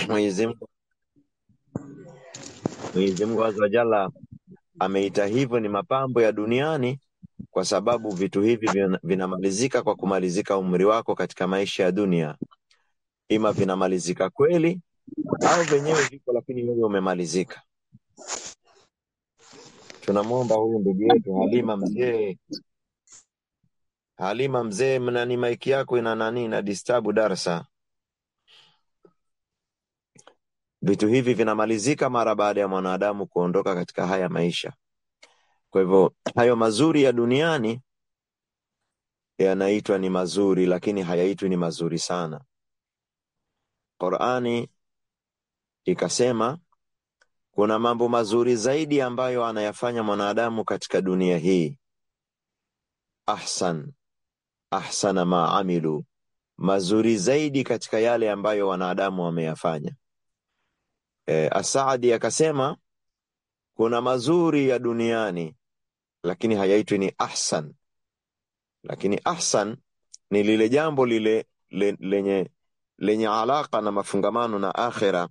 Mwenyezi Mungu Azza wa Jalla ameita hivyo ni mapambo ya duniani, kwa sababu vitu hivi vinamalizika kwa kumalizika umri wako katika maisha ya dunia. Ima vinamalizika kweli au venyewe viko lakini wewe umemalizika. Tunamwomba huyu ndugu yetu Halima mzee, mnani maiki yako ina nani na disturb darasa. Vitu hivi vinamalizika mara baada ya mwanadamu kuondoka katika haya maisha. Kwa hivyo hayo mazuri ya duniani yanaitwa ni mazuri, lakini hayaitwi ni mazuri sana. Qur'ani ikasema kuna mambo mazuri zaidi ambayo anayafanya mwanadamu katika dunia hii. Ahsana ma amilu, mazuri zaidi katika yale ambayo wanadamu wameyafanya. As-Saadi akasema kuna mazuri ya duniani lakini hayaitwi ni ahsan. Lakini ahsan ni lile jambo lile lenye alaka na mafungamano na akhera.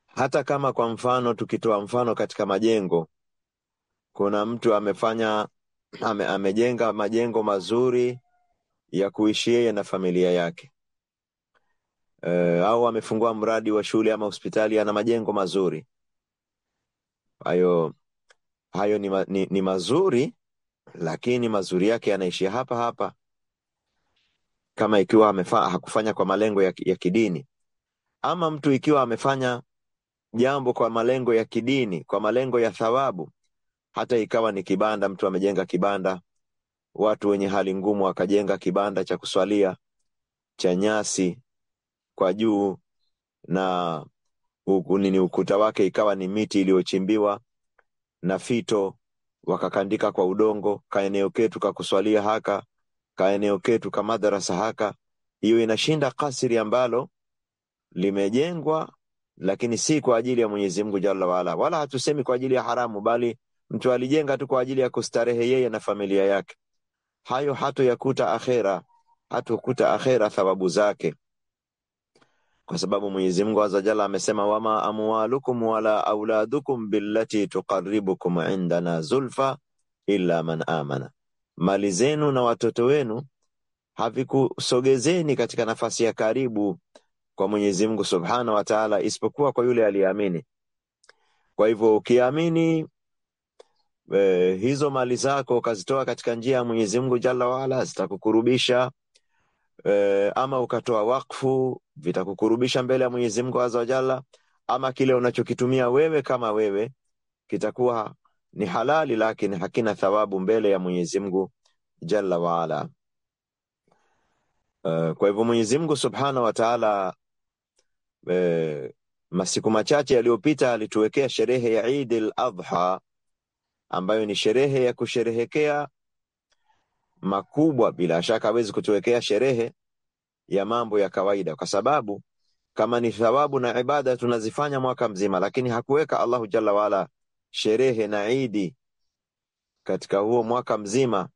Hata kama kwa mfano, tukitoa mfano katika majengo, kuna mtu amejenga majengo mazuri ya kuishi yeye na familia yake, au amefungua mradi wa shule ama hospitali, ana majengo mazuri. Hayo ni mazuri, lakini mazuri yake yanaishia hapa hapa, kama ikiwa hakufanya kwa malengo ya kidini. Ama mtu ikiwa amefanya jambo kwa malengo ya kidini, kwa malengo ya thawabu, hata ikawa ni kibanda, mtu amejenga kibanda, watu wenye hali ngumu wakajenga kibanda cha kuswalia cha nyasi kwa juu, na ukuta wake ikawa ni miti iliyochimbiwa na fito, wakakandika kwa udongo, kaeneo ketu kakuswalia haka, kaeneo ketu ka madrasa haka. Hiyo inashinda kasri ambalo limejengwa lakini si kwa ajili ya Mwenyezi Mungu Jalla waala. Wala hatusemi kwa ajili ya haramu, bali mtu alijenga tu kwa ajili ya kustarehe yeye na familia yake. Hayo hatokuta akhera thawabu zake, kwa sababu Mwenyezi Mungu Azza Jalla amesema, wama amwalukum wala auladukum billati tuqarribukum indana zulfa illa man amana. Mali zenu na watoto wenu havikusogezeni katika nafasi ya karibu kwa Mwenyezi Mungu Subhanahu wa Ta'ala, isipokuwa kwa yule aliyeamini. Kwa hivyo ukiamini, hizo mali zako ukazitoa katika njia ya Mwenyezi Mungu Jalla waala, zitakukurubisha. Ama ukatoa wakfu, vitakukurubisha mbele ya Mwenyezi Mungu Azza wa Jalla. Ama kile unachokitumia wewe kama wewe kitakuwa ni halali, lakini hakina thawabu mbele ya Mwenyezi Mungu Jalla waala. Kwa hivyo Mwenyezi Mungu Subhanahu wa Ta'ala masiku machache yaliyopita alituwekea sherehe ya Eid al-Adha, ambayo ni sherehe ya kusherehekea makubwa. Bila shaka hawezi kutuwekea sherehe ya mambo ya kawaida, kwa sababu kama ni thawabu na ibada tunazifanya mwaka mzima, lakini hakuweka Allahu Jalla waala sherehe na Eid katika huo mwaka mzima.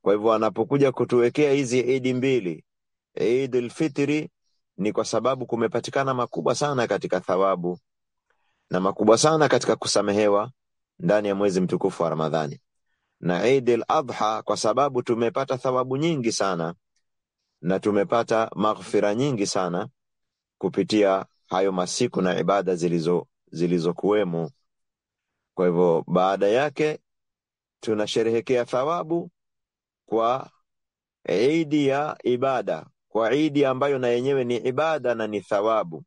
Kwa hivyo anapokuja kutuwekea hizi Eid mbili, Eid al-Fitri, ni kwa sababu kumepatikana makubwa sana katika thawabu na makubwa sana katika kusamehewa ndani ya mwezi mtukufu wa Ramadhani, na Eid al-Adha kwa sababu tumepata thawabu nyingi sana na tumepata maghfira nyingi sana kupitia hayo masiku na ibada zilizokuwemo. Kwa hivyo baada yake tunasherehekea thawabu kwa Eid ya ibada, kwa Eid ambayo na yenyewe ni ibada na ni thawabu.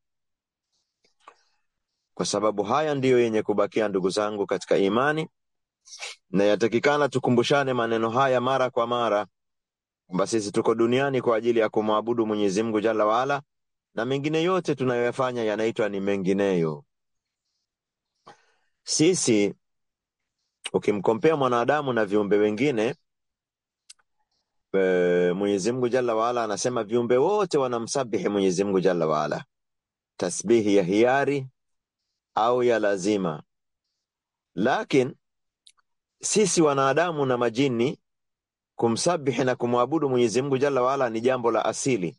Kwa sababu haya ndiyo yenye kubakia, ndugu zangu katika imani, na yatakikana tukumbushane maneno haya mara kwa mara, kwamba sisi tuko duniani kwa ajili ya kumwabudu Mwenyezi Mungu Jalla waala, na mengine yote tunayoyafanya yanaitwa ni mengineyo. Sisi ukimkompea mwanadamu na viumbe wengine, Mwenyezi Mungu Jalla waala anasema viumbe wote wanamsabihi Mwenyezi Mungu Jalla waala, tasbihi ya hiari au ya lazima. Lakini sisi wanadamu na majini kumsabihi na kumwabudu Mwenyezi Mungu Jalla waala ni jambo la asili.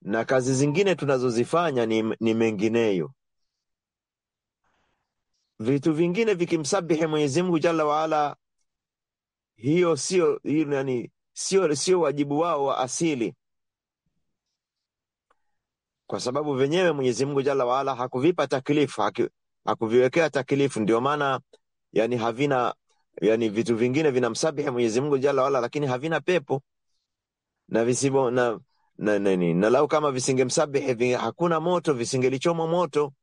na kazi zingine tunazozifanya ni mengineyo. Vitu vingine vikimsabihi Mwenyezi Mungu Jalla wa Ala, hiyo sio wajibu wao wa asili, kwa sababu wenyewe Mwenyezi Mungu Jalla wa Ala hakuvipa taklifu, hakuviwekea taklifu. Ndio maana havina, vitu vingine vinamsabihi Mwenyezi Mungu Jalla wa Ala lakini havina pepo na visibo na lau kama visingemsabihi hakuna moto, visingelichoma moto,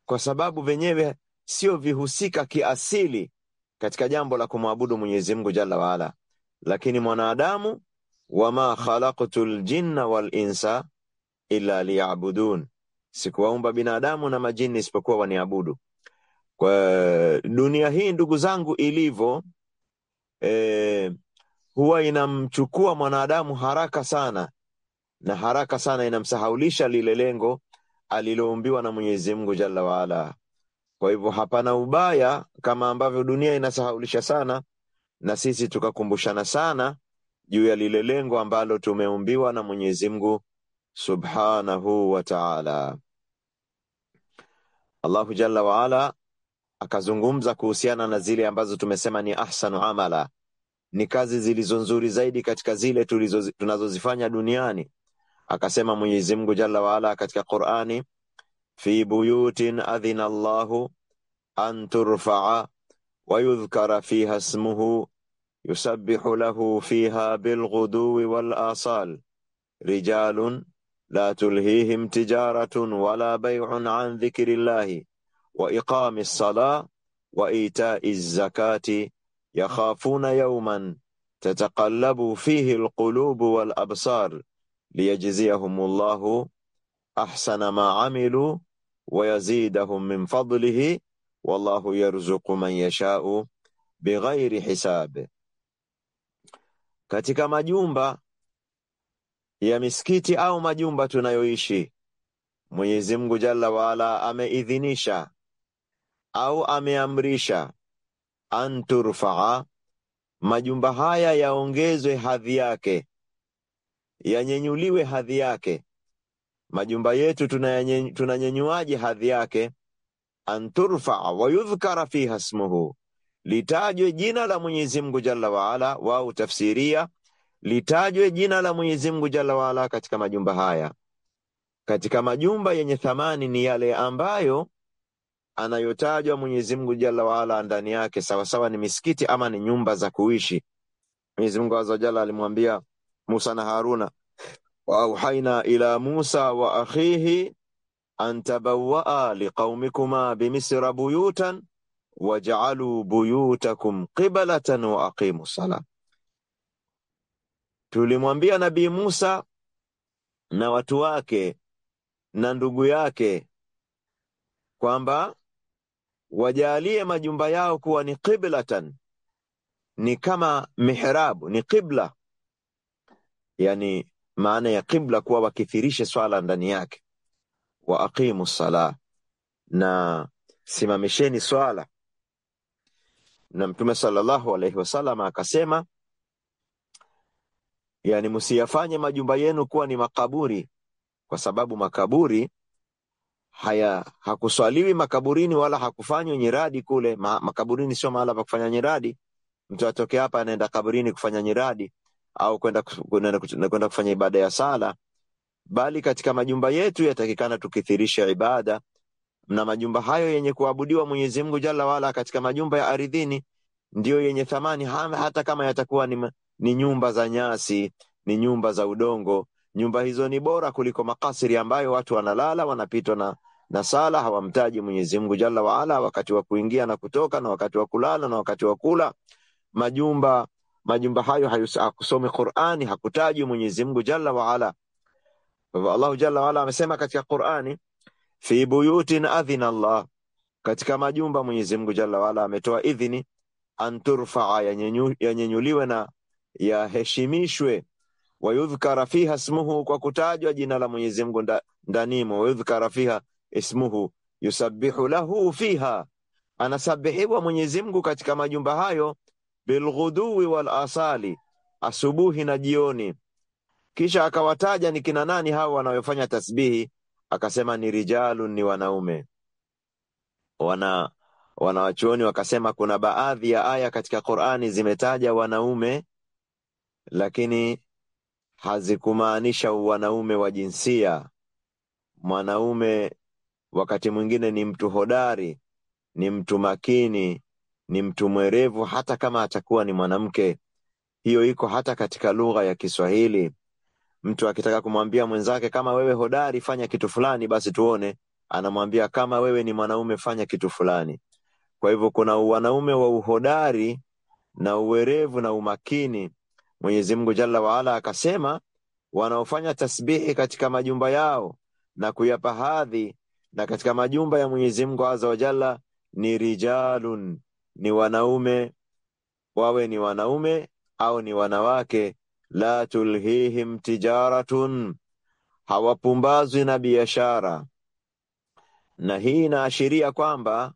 kwa sababu wenyewe sio vihusika kiasili katika jambo la kumwabudu Mwenyezi Mungu Jalla wa Ala. Lakini mwanadamu, wama khalaqtul jinna wal insa illa liya'budun, sikuwaumba binadamu na majini isipokuwa waniabudu. Kwa dunia hii ndugu zangu ilivyo, huwa inamchukua mwanadamu haraka sana, na haraka sana inamsahaulisha lile lengo aliloumbiwa na Mwenyezi Mungu Jalla wa Ala. Kwa hivyo hapana ubaya kama ambavyo dunia inasahaulisha sana, na sisi tukakumbushana sana juu ya lile lengo ambalo tumeumbiwa na Mwenyezi Mungu Subhanahu wa Ta'ala. Allahu Jalla wa Ala akazungumza kuhusiana na zile ambazo tumesema ni ahsanu amala, ni kazi zilizo nzuri zaidi katika zile tunazozifanya duniani. Akasema Mwenyezi Mungu Jalla wa Ala katika Qur'ani, fi buyutin adhina Allahu an turfa'a wa yudhkara fiha ismuhu yusabbihu lahu fiha bilghuduwi wal asal rijalun la tulhihim tijaratun wala bay'un an dhikrillahi wa iqamis salah wa ita'iz zakati yakhafuna yawman tataqallabu fihi alqulubu wal absar liyajziyahumullahu ahsana ma amilu wa yazidahum min fadlihi wallahu yarzuqu man yasha'u bighairi hisab. Katika majumba ya misikiti au majumba tunayoishi, Mwenyezi Mungu Jalla wa Ala ameidhinisha au ameamrisha anturfaa, majumba haya yaongezwe hadhi yake, yanyenyuliwe hadhi yake. Majumba yetu tunanyenyuaje hadhi yake? Anturfaa wa yudhkara fiha ismuhu, litajwe jina la Mwenyezi Mungu Jalla wa Ala. Wao tafsiria litajwe jina la Mwenyezi Mungu Jalla wa Ala katika majumba haya. Katika majumba yenye thamani ni yale ambayo anayotajwa Mwenyezi Mungu Jalla wa Ala ndani yake, sawa sawa ni misikiti ama ni nyumba za kuishi. Mwenyezi Mungu Azza wa Jalla alimwambia Musa na Haruna, wa auhaina ila Musa wa akhihi an tabawwa'a liqaumikuma bimisra buyutan waj'alu buyutakum qiblatan wa aqimus salah. Tulimwambia Nabii Musa na watu wake na ndugu yake kwamba wajalie majumba yao kuwa ni qiblatan, ni kama mihrabu, ni qibla. Yani maana ya qibla kuwa wakithirishe swala ndani yake. Wa aqimus salah, na simamisheni swala. Na Mtume sallallahu alaihi wasallam akasema, yani msiyafanye majumba yenu kuwa ni makaburi, kwa sababu makaburi hakuswaliwi makaburini wala hakufanywi nyiradi kule. Makaburini sio mahala pa kufanya nyiradi. Mtu atoke hapa anaenda kaburini kufanya nyiradi au kwenda kufanya ibada ya sala, bali katika majumba yetu yatakikana tukithirisha ibada. Na majumba hayo yenye kuabudiwa Mwenyezi Mungu Jalla wa Ala katika majumba ya ardhini ndiyo yenye thamani, hata kama yatakuwa ni nyumba za nyasi, ni nyumba za udongo. Nyumba hizo ni bora kuliko makasiri ambayo watu wanalala, wanapitwa na sala, hawamtaji Mwenyezi Mungu Jalla wa Ala wakati wa kuingia na kutoka, na wakati wa kulala, na wakati wa kula. Majumba hayo hakusomi Qur'ani, hakutaji Mwenyezi Mungu Jalla wa Ala. Allah Jalla wa Ala amesema katika Qur'ani, fi buyutin adhina Allah, katika majumba Mwenyezi Mungu Jalla wa Ala ametoa idhini anturfaa, yanyenyuliwe na yaheshimishwe. Wa yudhkara fiha ismuhu, kwa kutajwa jina la Mwenyezi Mungu ndanimo. Wa yudhkara fiha ismuhu yusabbihu lahu fiha, anasabihiwa Mwenyezi Mungu katika majumba hayo bilghuduwi wal asali, asubuhi na jioni. Kisha akawataja ni kina nani hao wanaofanya tasbihi, akasema ni rijalun, ni wanaume. Wanawachuoni wakasema kuna baadhi ya aya katika Qur'ani zimetaja wanaume, lakini hazikumaanisha wanaume wa jinsia. Mwanaume wakati mwingine ni mtu hodari, ni mtu makini, ni mtu mwerevu, hata kama atakuwa ni mwanamke. Hiyo iko hata katika lugha ya Kiswahili. Mtu akitaka kumwambia mwenzake kama wewe hodari fanya kitu fulani, basi tuone, anamwambia kama wewe ni mwanaume fanya kitu fulani. Kwa hivyo kuna wanaume wa uhodari na uwerevu na umakini. Mwenyezi Mungu Jalla waala akasema wanaofanya tasbihi katika majumba yao na kuyapa hadhi na katika majumba ya Mwenyezi Mungu Azza wa Jalla ni rijalun, ni wanaume, wawe ni wanaume au ni wanawake. La tulhihim tijaratun, hawapumbazwi na biashara. Na hii inaashiria kwamba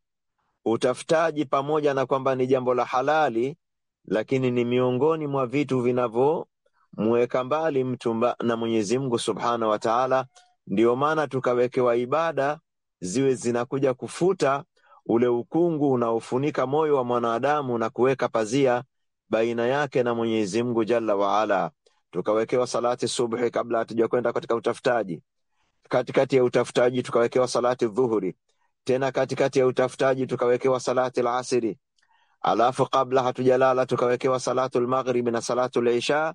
utafutaji, pamoja na kwamba ni jambo la halali, lakini ni miongoni mwa vitu vinavyomweka mbali mtu na Mwenyezi Mungu Subhanahu wa Ta'ala. Ndio maana tukawekewa ibada ziwe zinakuja kufuta ule ukungu unaofunika moyo wa mwanadamu na kuweka pazia baina yake na Mwenyezi Mungu Jalla waala. Tukawekewa salati subhi kabla hatujakwenda katika utafutaji. Katikati ya utafutaji tukawekewa salati dhuhuri. Tena katikati ya utafutaji tukawekewa salati al-asri. Alafu kabla hatujalala tukawekewa salatu al-maghrib na salatu al-isha,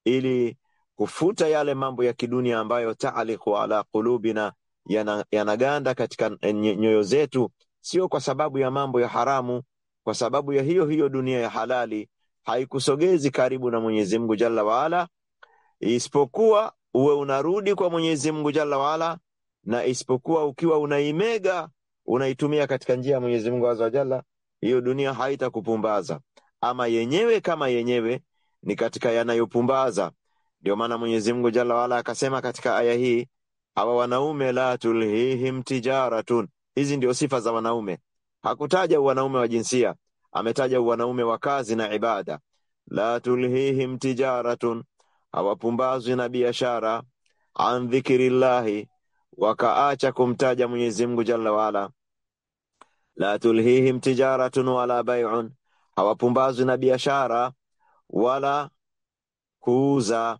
ili kufuta yale mambo ya kidunia ambayo ta'aliqu ala qulubina, yanaganda katika nyoyo zetu, sio kwa sababu ya mambo ya haramu, kwa sababu ya hiyo dunia ya halali haikusogezi karibu na Mwenyezi Mungu Jalla waala, isipokuwa uwe unarudi kwa Mwenyezi Mungu Jalla waala, na isipokuwa ukiwa unaimega, unaitumia katika njia ya Mwenyezi Mungu Azza wa Jalla, hiyo dunia haitakupumbaza. Ama yenyewe kama yenyewe ni katika yanayopumbaza. Ndio maana Mwenyezi Mungu Jalla waala akasema katika aya hii, hawa wanaume la tulhihim tijaratun. Hizi ndio sifa za wanaume. Hakutaja wanaume wa jinsia, ametaja wanaume wa kazi na ibada. La tulhihim tijaratun, hawapumbazwi na biashara. An dhikrillahi, wakaacha kumtaja Mwenyezi Mungu Jalla waala. La tulhihim tijaratun wala bay'un, hawapumbazwi na biashara wala kuuza.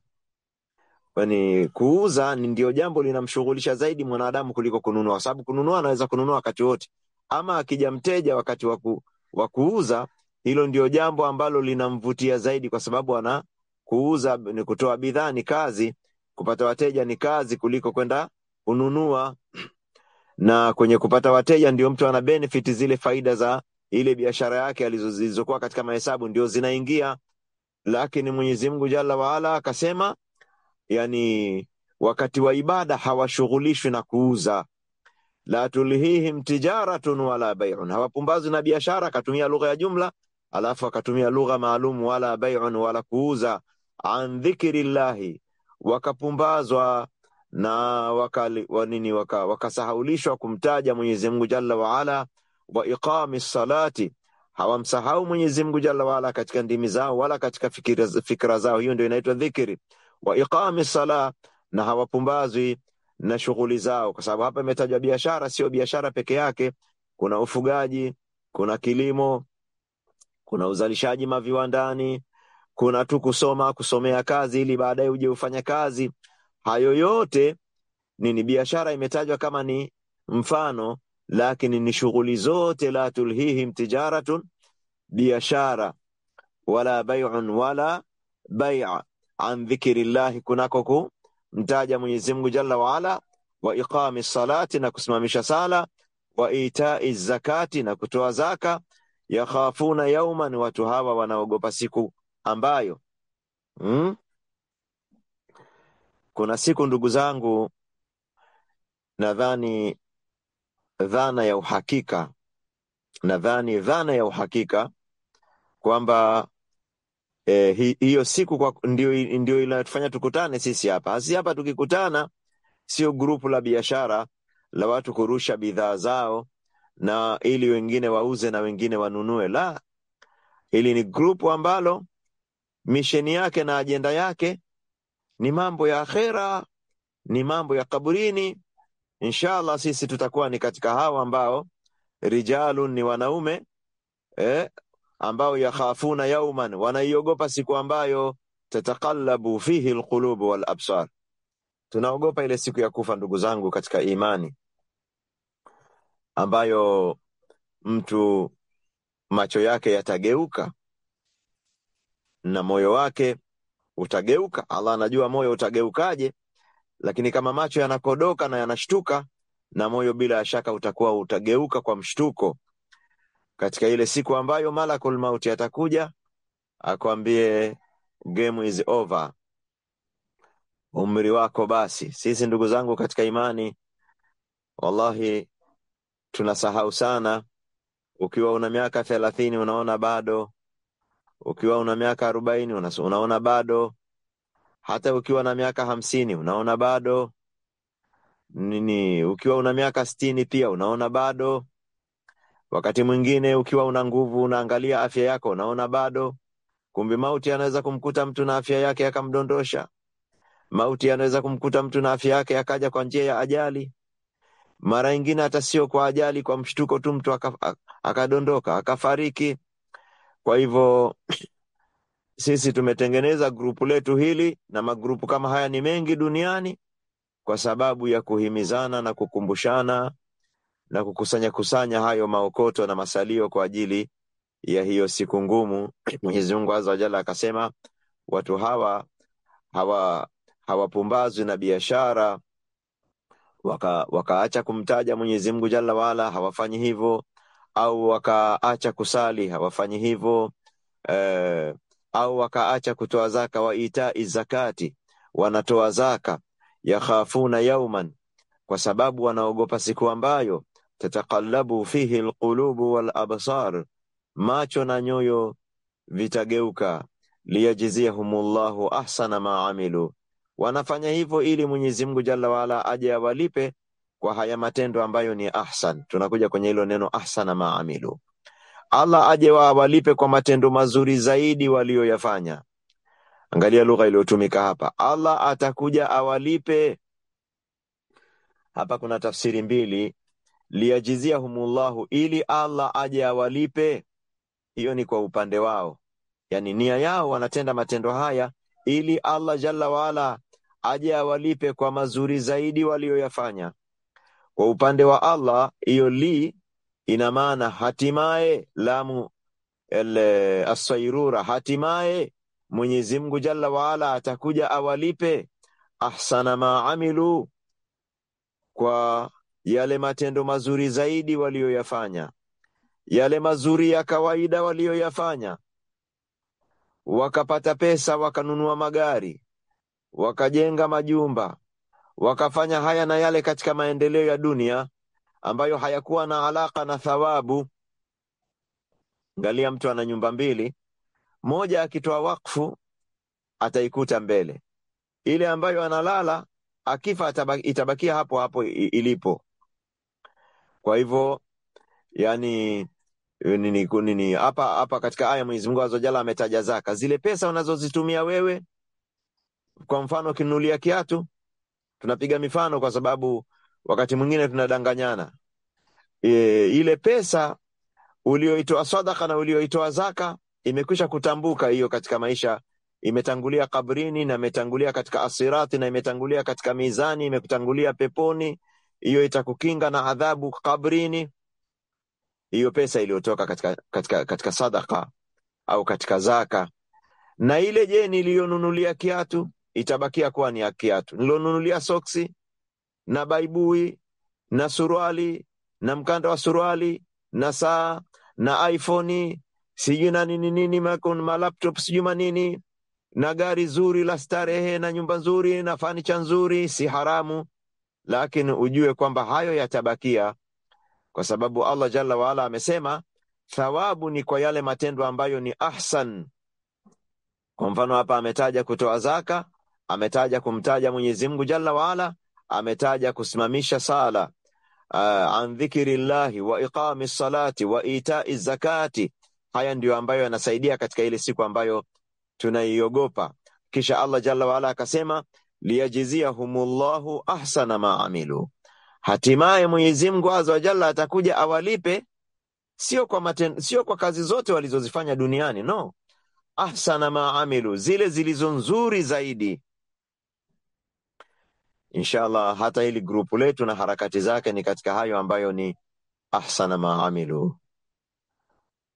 Kwani kuuza ndio jambo linamshughulisha zaidi mwanadamu kuliko kununua, kwa sababu kununua anaweza kununua wakati wote, ama akija mteja wakati wa kuuza, hilo ndio jambo ambalo linamvutia zaidi, kwa sababu ana kuuza ni kutoa bidhaa, ni kazi, kupata wateja ni kazi kuliko kwenda kununua. Na kwenye kupata wateja ndio mtu ana benefit, zile faida za ile biashara yake alizokuwa katika mahesabu ndio zinaingia. Lakini Mwenyezi Mungu Jalla waala akasema, yani wakati wa ibada hawashughulishwi na kuuza. La tulhihim tijaratun wala bay'un, hawapumbazwi na biashara. Akatumia lugha ya jumla, alafu akatumia lugha maalum, wala bay'un, wala kuuza. An dhikrillahi, wakapumbazwa na wakasahaulishwa kumtaja Mwenyezi Mungu Jalla waala. Wa iqamis salati, hawamsahau Mwenyezi Mungu Jalla waala katika ndimi zao wala katika fikra zao. Hiyo ndio inaitwa dhikri. Wa iqamis sala, na hawapumbazwi na shughuli zao, kwa sababu hapa imetajwa biashara. Sio biashara peke yake, kuna ufugaji, kuna kilimo, kuna uzalishaji maviwandani, kuna tu kusomea kazi ili baadaye uje ufanye kazi. Hayo yote ni biashara, imetajwa kama ni mfano, lakini ni shughuli zote. La tulhihim tijaratun, biashara, wala bay'un wala bay'a an dhikrillahi, kunako kumtaja Mwenyezi Mungu Jalla waala. Wa iqamis salati, na kusimamisha sala. Wa itaiz zakati, na kutoa zaka. Yakhafuna yawman, watu hawa wanaogopa siku ambayo kuna siku, ndugu zangu, nadhani dhana ya uhakika kwamba hiyo siku ndio inatufanya tukutane sisi hapa. Sisi hapa tukikutana sio grupu la biashara la watu kurusha bidhaa zao na ili wengine wauze na wengine wanunue. La, hili ni grupu ambalo misheni yake na ajenda yake ni mambo ya akhera, ni mambo ya kaburini. Inshallah sisi tutakuwa ni katika hao ambao rijalun, ni wanaume ambao yakhafuna yauman, wanaiogopa siku ambayo tataqallabu fihi alqulubu wal absar. Tunaogopa ile siku ya kufa, ndugu zangu katika imani, ambayo mtu macho yake yatageuka na moyo wake utageuka. Allah anajua moyo utageukaje, lakini kama macho yanakodoka na yanashtuka, na moyo bila shaka utakuwa utageuka kwa mshtuko, katika ile siku ambayo malakul mauti atakuja akwambie game is over, umri wako basi. Sisi ndugu zangu katika imani, wallahi tunasahau sana. Ukiwa una miaka 30 unaona bado, ukiwa una miaka 40 unaona bado, hata ukiwa na miaka 50 unaona bado ukiwa una miaka 60 pia unaona bado. Wakati mwingine ukiwa una nguvu unaangalia afya yako unaona bado. Kumbe mauti anaweza kumkuta mtu na afya yake akamdondosha. Mauti anaweza kumkuta mtu na afya yake akaja kwa njia ya ajali. Mara nyingine hata sio kwa ajali, kwa mshtuko tu mtu akadondoka akafariki. Kwa hivyo sisi tumetengeneza grupu letu hili, na magrupu kama haya ni mengi duniani, kwa sababu ya kuhimizana na kukumbushana na kukusanya hayo maokoto na masalio kwa ajili ya hiyo siku ngumu. Mwenyezi Mungu Azza wa Jalla akasema watu hawapumbazwi na biashara wakaacha kumtaja Mwenyezi Mungu Jalla wala, hawafanyi hivyo. Au wakaacha kusali, hawafanyi hivyo. Au wakaacha kutoa zaka, wa itai zakati, wanatoa zaka. Yakhafuna yauman, kwa sababu wanaogopa siku ambayo tataqallabu fihi alqulubu wal absar, macho na nyoyo vitageuka. Liyajziyahumullahu ahsana ma amilu, wanafanya hivyo ili Mwenyezi Mungu Jalla waala aje awalipe kwa haya matendo ambayo ni ahsan. Tunakuja kwenye hilo neno ahsana ma amilu. Allah aje awalipe kwa matendo mazuri zaidi walioyafanya. Angalia lugha iliyotumika hapa, Allah atakuja awalipe. Hapa kuna tafsiri mbili, liyajziyahumullahu, ili Allah aje awalipe. Hiyo ni kwa upande wao, yani nia yao, wanatenda matendo haya ili Allah Jalla waala aje awalipe kwa mazuri zaidi walioyafanya. Kwa upande wa Allah, hiyo li ina maana hatimaye, lamu as-sayrura, hatimaye Mwenyezi Mungu Jalla waala atakuja awalipe ahsana ma amilu, kwa yale matendo mazuri zaidi walioyafanya. Yale mazuri ya kawaida walioyafanya, wakapata pesa, wakanunua magari, wakajenga majumba, wakafanya haya na yale katika maendeleo ya dunia ambayo hayakuwa na alaka na thawabu. Angalia, mtu ana nyumba mbili, moja akitoa wakfu ataikuta mbele, ile ambayo analala akifa itabakia hapo hapo ilipo. Kwa hivyo yani hapa katika aya Mwenyezi Mungu Azza wa Jalla ametaja zaka, zile pesa unazozitumia wewe. Kwa mfano ukinunulia kiatu, tunapiga mifano kwa sababu wakati mwingine tunadanganyana. Ile pesa ulioitoa sadaka na ulioitoa zaka imekwisha kutambuka, hiyo katika maisha imetangulia kabrini, na imetangulia katika asirati, na imetangulia katika mizani, imekutangulia peponi. Hiyo itakukinga na adhabu kabrini, hiyo pesa iliyotoka katika sadaka au katika zaka. Na ile je, niliyonunulia kiatu itabakia kuwa ni ya kiatu. Nilonunulia soksi na baibui na suruali na mkanda wa suruali na saa na iPhone sijui na nini ma laptop sijui manini na gari zuri la starehe na nyumba nzuri na fanicha nzuri, si haramu, lakini ujue kwamba hayo yatabakia, kwa sababu Allah Jalla waala amesema thawabu ni kwa yale matendo ambayo ni ahsan. Kwa mfano hapa ametaja kutoa zaka, ametaja kumtaja Mwenyezi Mungu Jalla waala, ametaja kusimamisha sala, an dhikrillahi wa iqami salati wa itai zakati. Haya ndio ambayo yanasaidia katika ile siku ambayo tunaiogopa. kisha Allah jalla wa ala akasema liyajziyahumullahu ahsana ma amilu, hatimaye Mwenyezi Mungu azza wa jalla atakuja awalipe sio kwa kazi zote walizozifanya duniani, no, ahsana ma amilu, zile zilizo nzuri zaidi. Inshallah hata hili grupu letu na harakati zake ni katika hayo ambayo ni ahsana ma amilu.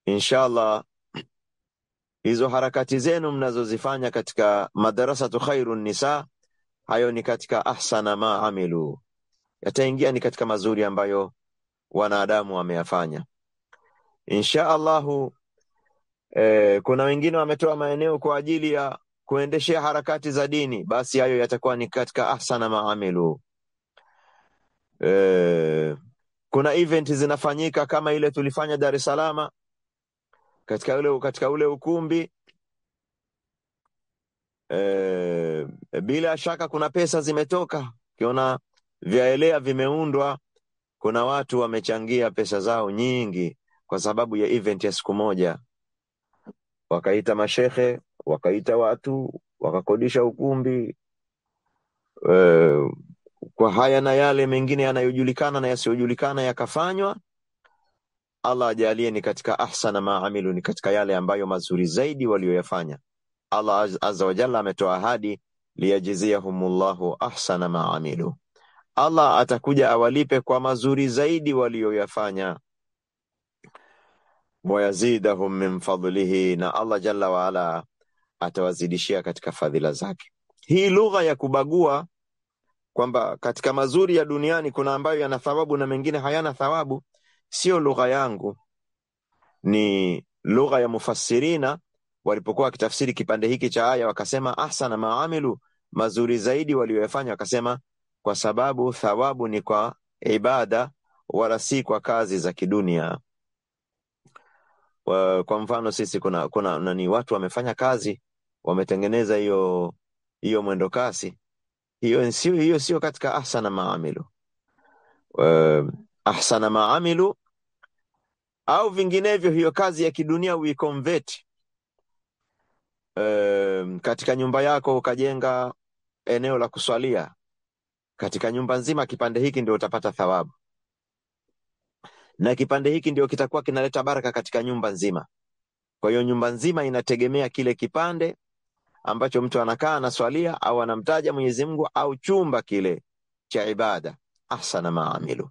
Inshallah hizo harakati zenu mnazozifanya katika madrasatu khairun nisa, hayo ni katika ahsana ma amilu, yataingia ni katika mazuri ambayo wanadamu wameyafanya. Inshallah kuna wengine wametoa maeneo kwa ajili ya kuendeshea harakati za dini, basi hayo yatakuwa ni katika ahsana ma amilu. Kuna event zinafanyika kama ile tulifanya Dar es Salaam katika ule ukumbi, bila shaka kuna pesa zimetoka, ukiona vyaelea vimeundwa, kuna watu wamechangia pesa zao nyingi kwa sababu ya event ya siku moja, wakaita mashehe, wakaita watu, wakakodisha ukumbi, kwa haya na yale mengine yanayojulikana na yasiyojulikana yakafanywa. Allah ajalie ni katika ahsana ma amilu, ni katika yale ambayo mazuri zaidi walioyafanya. Allah azza wa jalla ametoa ahadi liyajziyahumullahu ahsana ma amilu, Allah atakuja awalipe kwa mazuri zaidi walioyafanya. Wayazidahum min fadlihi, na Allah jalla wa ala atawazidishia katika fadhila zake. Hii lugha ya kubagua kwamba katika mazuri ya duniani kuna ambayo yana thawabu na mengine hayana thawabu, sio lugha yangu, ni lugha ya mufassirina. Walipokuwa wakitafsiri kipande hiki cha aya wakasema ahsana maamilu, mazuri zaidi walioyafanya, wakasema kwa sababu thawabu ni kwa ibada wala si kwa kazi za kidunia. Kwa mfano sisi kuna nani, watu wamefanya kazi, wametengeneza hiyo mwendo kasi, hiyo sio katika ahsana maamilu. Ahsana maamilu au vinginevyo, hiyo kazi ya kidunia uiconvert katika nyumba yako, ukajenga eneo la kuswalia katika nyumba nzima, kipande hiki ndio utapata thawabu, na kipande hiki ndio kitakuwa kinaleta baraka katika nyumba nzima. Kwa hiyo nyumba nzima inategemea kile kipande ambacho mtu anakaa anaswalia au anamtaja Mwenyezi Mungu, au chumba kile cha ibada. Ahsana maamilu.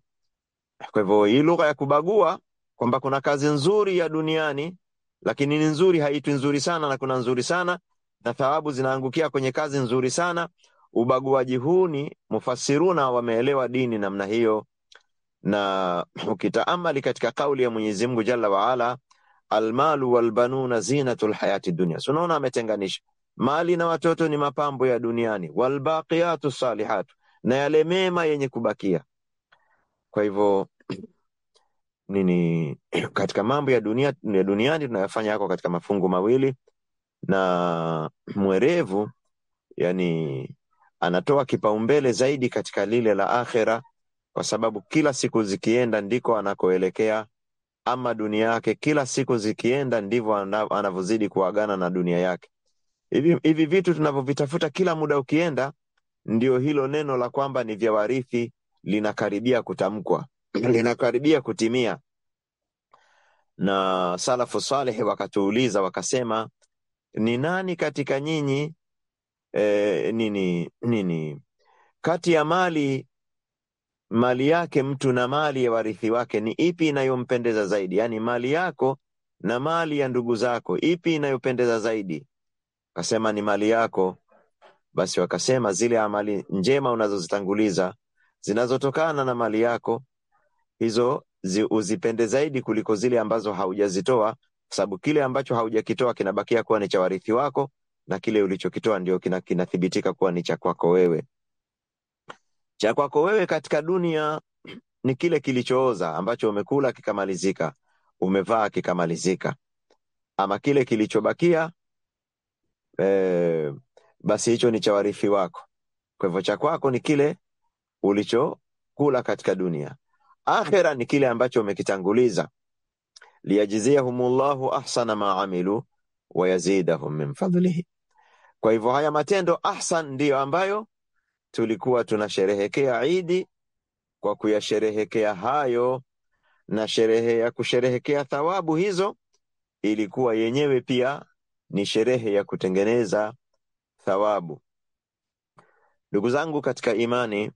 Kwa hivyo hii lugha ya kubagua kwamba kuna kazi nzuri ya duniani, lakini ni nzuri, haitwi nzuri sana, na kuna nzuri sana na thawabu zinaangukia kwenye kazi nzuri sana, ubaguaji huu ni mufassiruna wameelewa dini namna hiyo. Na ukitaamali katika kauli ya Mwenyezi Mungu Jalla wa Ala, almalu walbanuna zinatul hayati dunya, unaona ametenganisha mali na watoto ni mapambo ya duniani, walbaqiyatu salihatu, na yale mema yenye kubakia. Kwa hivyo katika mambo ya duniani tunayofanya yako katika mafungu mawili, na mwerevu yani anatoa kipaumbele zaidi katika lile la akhera, kwa sababu kila siku zikienda ndiko anakoelekea. Ama dunia yake kila siku zikienda ndivyo anavyozidi kuagana na dunia yake. Hivi vitu tunavyovitafuta kila muda ukienda, ndio hilo neno la kwamba ni vya warithi linakaribia kutamkwa, linakaribia kutimia. Na salafu salih wakatuuliza wakasema, ni nani katika nyinyi kati ya mali yake mtu na mali ya warithi wake, ni ipi inayompendeza zaidi? Yani mali yako na mali ya ndugu zako, ipi inayopendeza zaidi? Akasema ni mali yako. Basi wakasema zile amali njema unazozitanguliza zinazotokana na mali yako, hizo uzipende zaidi kuliko zile ambazo haujazitoa, sababu kile ambacho haujakitoa kinabakia kuwa ni cha warithi wako, na kile ulichokitoa ndio kinathibitika kuwa ni cha kwako wewe. Cha kwako wewe katika dunia ni kile kilichooza ambacho umekula kikamalizika, umevaa kikamalizika. Ama kile kilichobakia basi hicho ni cha warithi wako. Kwa hivyo cha kwako ni kile ulichokula katika dunia. Akhira ni kile ambacho umekitanguliza. Liyajziyahumullahu ahsana ma amilu wa yazidahum min fadlihi. Kwa hivyo haya matendo ahsan ndiyo ambayo tulikuwa tunasherehekea Idi kwa kuyasherehekea hayo, na sherehe ya kusherehekea thawabu hizo ilikuwa yenyewe pia ni sherehe ya kutengeneza thawabu. Ndugu zangu katika imani,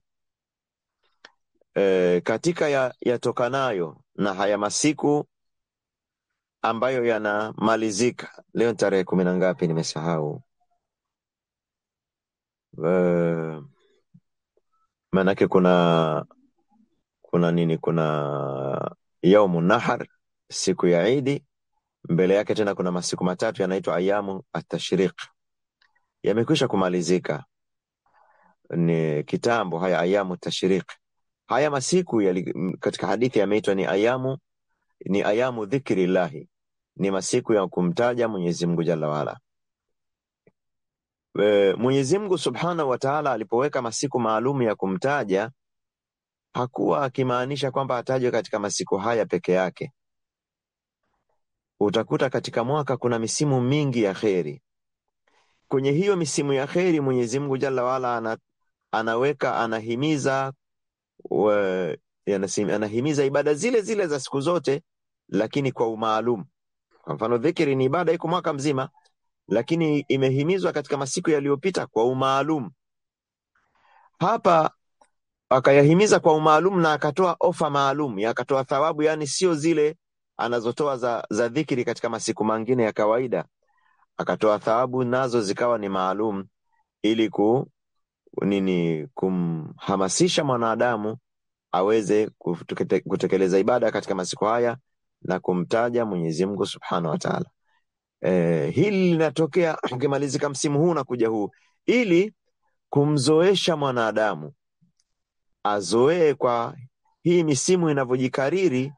katika yatokanayo na haya masiku ambayo yanamalizika leo, tarehe 10 na ngapi nimesahau, maanake kuna nini, kuna yaumu nahar, siku ya Idi, mbele yake tena kuna masiku matatu yanaitwa ayamu at-tashriq, yamekwisha kumalizika ni kitambo. Haya ayamu tashriq, haya masiku katika hadithi yameitwa ni ayamu dhikrillahi, ni masiku ya kumtaja Mwenyezi Mungu Jalla waala. Mwenyezi Mungu Subhanahu wa Ta'ala alipoweka masiku maalum ya kumtaja, hakuwa akimaanisha kwamba atajwe katika masiku haya peke yake. Utakuta katika mwaka kuna misimu mingi ya kheri. Kwenye hiyo misimu ya kheri Mwenyezi Mungu Jalla waala anahimiza ibada zile zile za siku zote, lakini kwa umaalum. Kwa mfano dhikri ni ibada iko mwaka mzima, lakini imehimizwa katika masiku yaliyopita kwa umaalum. Hapa akayahimiza kwa umaalum na akatoa ofa maalum, akatoa thawabu, yani sio zile anazotoa za dhikri katika masiku mengine ya kawaida. Akatoa thawabu nazo zikawa ni maalum, ili kumhamasisha mwanadamu aweze kutekeleza ibada katika masiku haya na kumtaja Mwenyezi Mungu Subhanahu wa Ta'ala. Hili linatokea ukimalizika msimu huu na kuja huu, ili kumzoesha mwanadamu azoee kwa hii misimu inavyojikariri,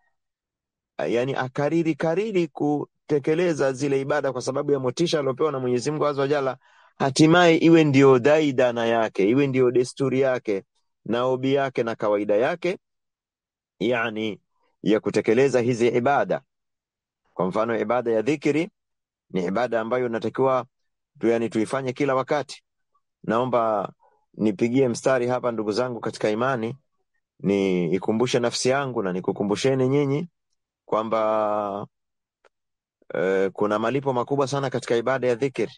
yani akariri kutekeleza zile ibada kwa sababu ya motisha aliyopewa na Mwenyezi Mungu Azza wa Jalla, hatimaye iwe ndio daidana yake, iwe ndio desturi yake na obi yake na kawaida yake, yani ya kutekeleza hizi ibada. Kwa mfano ibada ya dhikri ni ibada ambayo natakiwa tuifanye kila wakati. Naomba nipigie mstari hapa ndugu zangu katika imani, ni ikumbushe nafsi yangu na nikukumbusheni nyinyi kwamba kuna malipo makubwa sana katika ibada ya dhikri,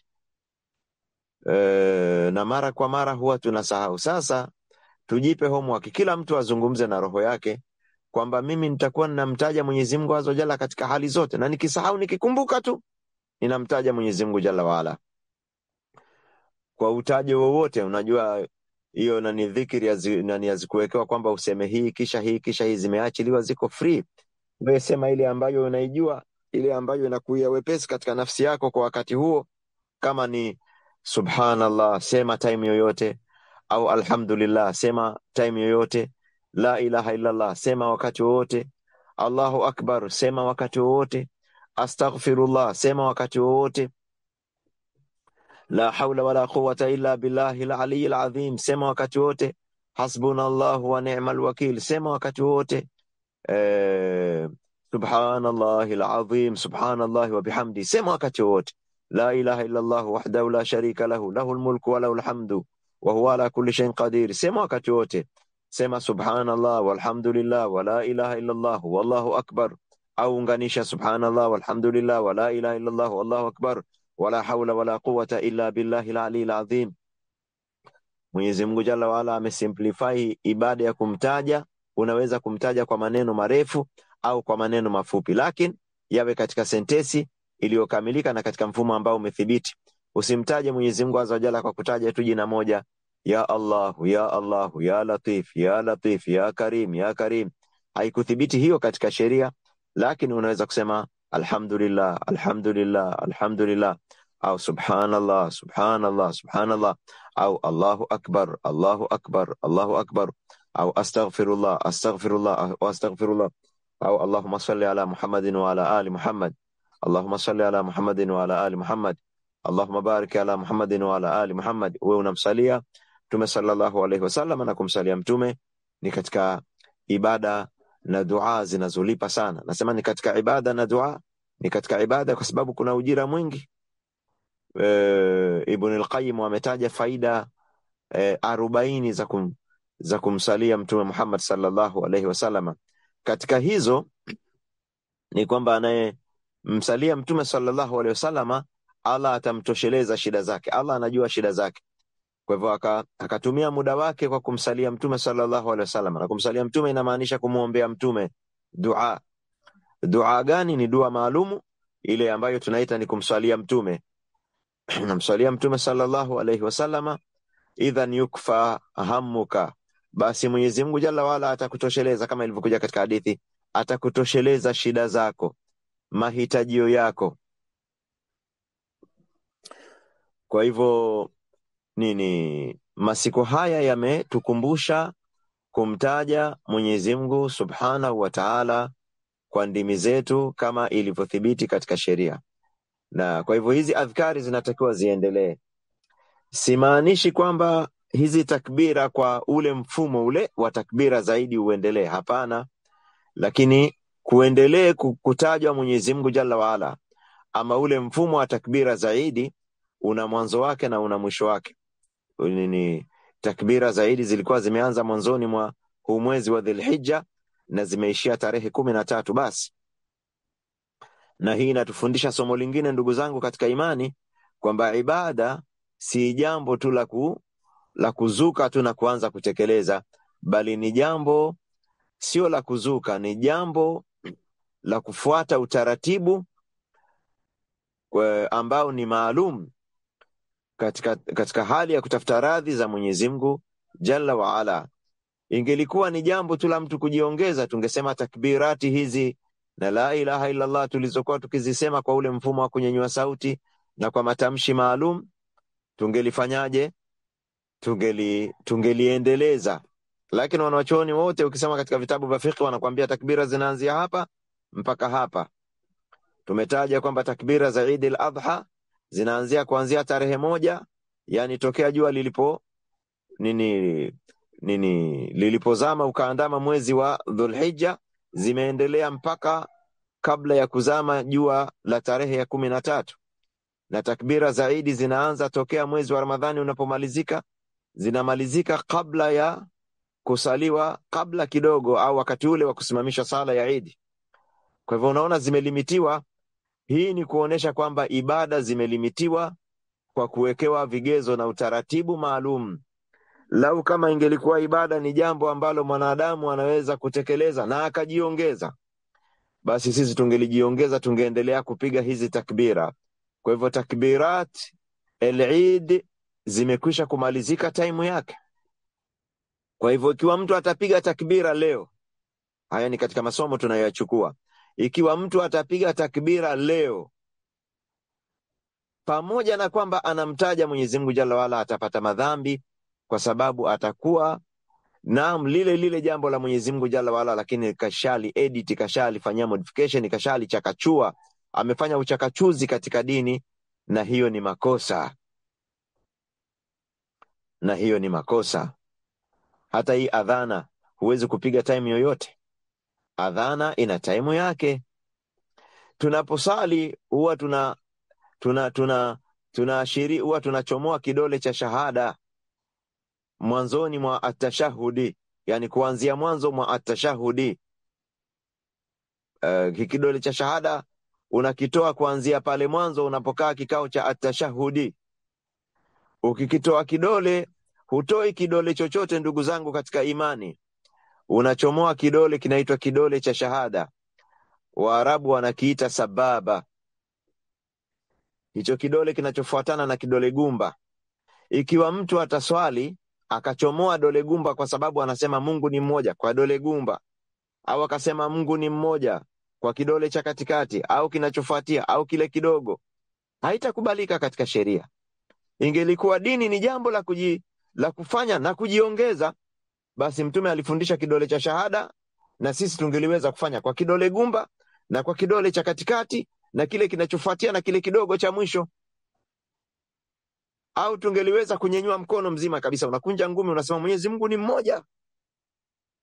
na mara kwa mara huwa tunasahau. Sasa tujipe homework, kila mtu azungumze na roho yake kwamba mimi nitakuwa ninamtaja Mwenyezi Mungu Azza wa Jalla katika hali zote, na nikisahau nikikumbuka tu ninamtaja Mwenyezi Mungu Jalla waala kwa utajo wowote. Unajua hiyo ni dhikri hazikuwekewa kwamba useme hii kisha hii kisha hii, zimeachiliwa, ziko free. Wewe sema ile ambayo unaijua, ile ambayo inakuia wepesi katika nafsi yako kwa wakati huo. Kama ni subhanallah, sema time yoyote, au alhamdulillah sema time yoyote, la ilaha illa Allah sema wakati wowote, Allahu akbar sema wakati wowote, astaghfirullah sema wakati wowote, la hawla wala quwwata illa billahi al-aliyyil azim sema wakati wote, hasbunallahu wa ni'mal wakil sema wakati wote, subhanallahi al-azim subhanallahi wa bihamdi sema wakati wote, la ilaha illa Allah wahdahu la sharika lahu lahul mulku wa lahul hamdu wa huwa ala kulli shay'in qadir sema wakati wote. Sema subhanallah walhamdulillah wa la ilaha illa Allah wallahu akbar, au unganisha subhanallah walhamdulillah wa la ilaha illa Allah wallahu akbar wala hawla wala quwwata illa billahi al-aliyyil azim. Mwenyezi Mungu Jalla waala amesimplify ibada ya kumtaja. Unaweza kumtaja kwa maneno marefu au kwa maneno mafupi, lakini yawe katika sentensi iliyokamilika na katika mfumo ambao umethibiti. Usimtaje Mwenyezi Mungu Azza wa Jalla kwa kutaja tu jina moja, ya Allah ya Allah ya Latif ya Latif ya Karim ya Karim. Haikuthibiti hiyo katika sheria, lakini unaweza kusema alhamdulillah alhamdulillah alhamdulillah, au subhanallah subhanallah subhanallah, au Allahu akbar Allahu akbar Allahu akbar, au astaghfirullah astaghfirullah au astaghfirullah, au Allahumma salli ala Muhammadin wa ala ali Muhammad, Allahumma salli ala Muhammadin wa ala ali Muhammad, Allahumma barik ala Muhammadin wa ala ali Muhammad. Wewe unamsalia Mtume sallallahu alaihi wasallam, na kumsalia Mtume ni katika ibada na dua zinazolipa sana. Nasema ni katika ibada na dua, ni katika ibada kwa sababu kuna ujira mwingi. Ibn al-Qayyim ametaja faida 40 za kumsalia Mtume Muhammad sallallahu alaihi wasallam. Katika hizo ni kwamba anayemsalia Mtume sallallahu alaihi wasallam Allah atamtosheleza shida zake. Allah anajua shida zake. Kwa hivyo akatumia muda wake kwa kumsalia Mtume sallallahu alaihi wasallam. Na kumsalia Mtume inamaanisha kumuombea Mtume dua. Dua gani? Ni dua maalumu ile ambayo tunaita ni kumsalia Mtume. Namsalia Mtume sallallahu alaihi wasallam, idhan yukfa hammuka, basi Mwenyezi Mungu Jalla wala atakutosheleza, kama ilivyokuja katika hadithi, atakutosheleza shida zako, mahitajio yako. Kwa hivyo masiku haya yametukumbusha kumtaja Mwenyezi Mungu Subhanahu wa Ta'ala kwa ndimi zetu kama ilivyothibiti katika sheria. Na kwa hivyo hizi adhkari zinatakiwa ziendelee. Simaanishi kwamba hizi takbira kwa ule mfumo ule wa takbira zaidi uendelee, hapana, lakini kuendelee kutajwa Mwenyezi Mungu Jalla waala. Ama ule mfumo wa takbira zaidi una mwanzo wake na una mwisho wake. Takbira zaidi zilikuwa zimeanza mwanzoni mwa huu mwezi wa Dhulhijja na zimeishia tarehe 13 basi. Na hii inatufundisha somo lingine, ndugu zangu katika imani, kwamba ibada si jambo tu la kuzuka tu na kuanza kutekeleza, bali ni jambo sio la kuzuka, ni jambo la kufuata utaratibu ambao ni maalum katika hali ya kutafuta radhi za Mwenyezi Mungu Jalla wa Ala. Ingelikuwa ni jambo tu la mtu kujiongeza, tungesema takbirati hizi na la ilaha illa Allah tulizokuwa tukizisema kwa ule mfumo wa kunyanyua sauti na kwa matamshi maalum, tungelifanyaje? Tungeliendeleza. Lakini wanachuoni wote ukisema katika vitabu vya fiqh wanakuambia takbira zinaanzia hapa mpaka hapa. Tumetaja kwamba takbira za Eid al-Adha zinaanzia kuanzia tarehe 1, yani tokea jua lilipozama ukaandama mwezi wa Dhulhijja, zimeendelea mpaka kabla ya kuzama jua la tarehe ya 13. Na takbira za Eid zinaanza tokea mwezi wa Ramadhani unapomalizika, zinamalizika kabla ya kusaliwa, kabla kidogo au wakati ule wa kusimamisha sala ya Eid. Kwa hivyo unaona zimelimitiwa. Hii ni kuonesha kwamba ibada zimelimitiwa kwa kuwekewa vigezo na utaratibu maalum. Lau kama ingelikuwa ibada ni jambo ambalo mwanadamu anaweza kutekeleza na akajiongeza, basi sisi tungelijiongeza, tungeendelea kupiga hizi takbira. Kwa hivyo takbirat al-Eid zimekwisha kumalizika time yake. Kwa hivyo ikiwa mtu atapiga takbira leo, haya ni katika masomo tunayochukua, ikiwa mtu atapiga takbira leo, pamoja na kwamba anamtaja Mwenyezi Mungu Jalla wala, atapata madhambi kwa sababu atakuwa naam lile jambo la Mwenyezi Mungu Jalla wala, lakini kashali edit, kashali fanya modification, kashali chakachua, amefanya uchakachuzi katika dini, na hiyo ni makosa. Na hiyo ni makosa. Hata hii adhana huwezi kupiga time yoyote. Adhana ina time yake. Tunaposali huwa tunaashiri, huwa tunachomoa kidole cha shahada mwanzoni mwa atashahudi, yani kuanzia mwanzo mwa atashahudi. Kidole cha shahada unakitoa kuanzia pale mwanzo unapokaa kikao cha atashahudi. Ukikitoa kidole, hutoi kidole chochote ndugu zangu katika imani, unachomoa kidole kinaitwa kidole cha shahada. Waarabu wanakiita sababa. Hicho kidole kinachofuatana na kidole gumba. Ikiwa mtu ataswali akachomoa dole gumba kwa sababu anasema Mungu ni mmoja kwa dole gumba, au akasema Mungu ni mmoja kwa kidole cha katikati au kinachofuatia au kile kidogo, haitakubalika katika sheria. Ingelikuwa dini ni jambo la kufanya na kujiongeza, basi Mtume alifundisha kidole cha shahada, na sisi tungeliweza kufanya kwa kidole gumba na kwa kidole cha katikati na kile kinachofuatia na kile kidogo cha mwisho. Au tungeliweza kunyenyua mkono mzima kabisa, unakunja ngumi unasema Mwenyezi Mungu ni mmoja.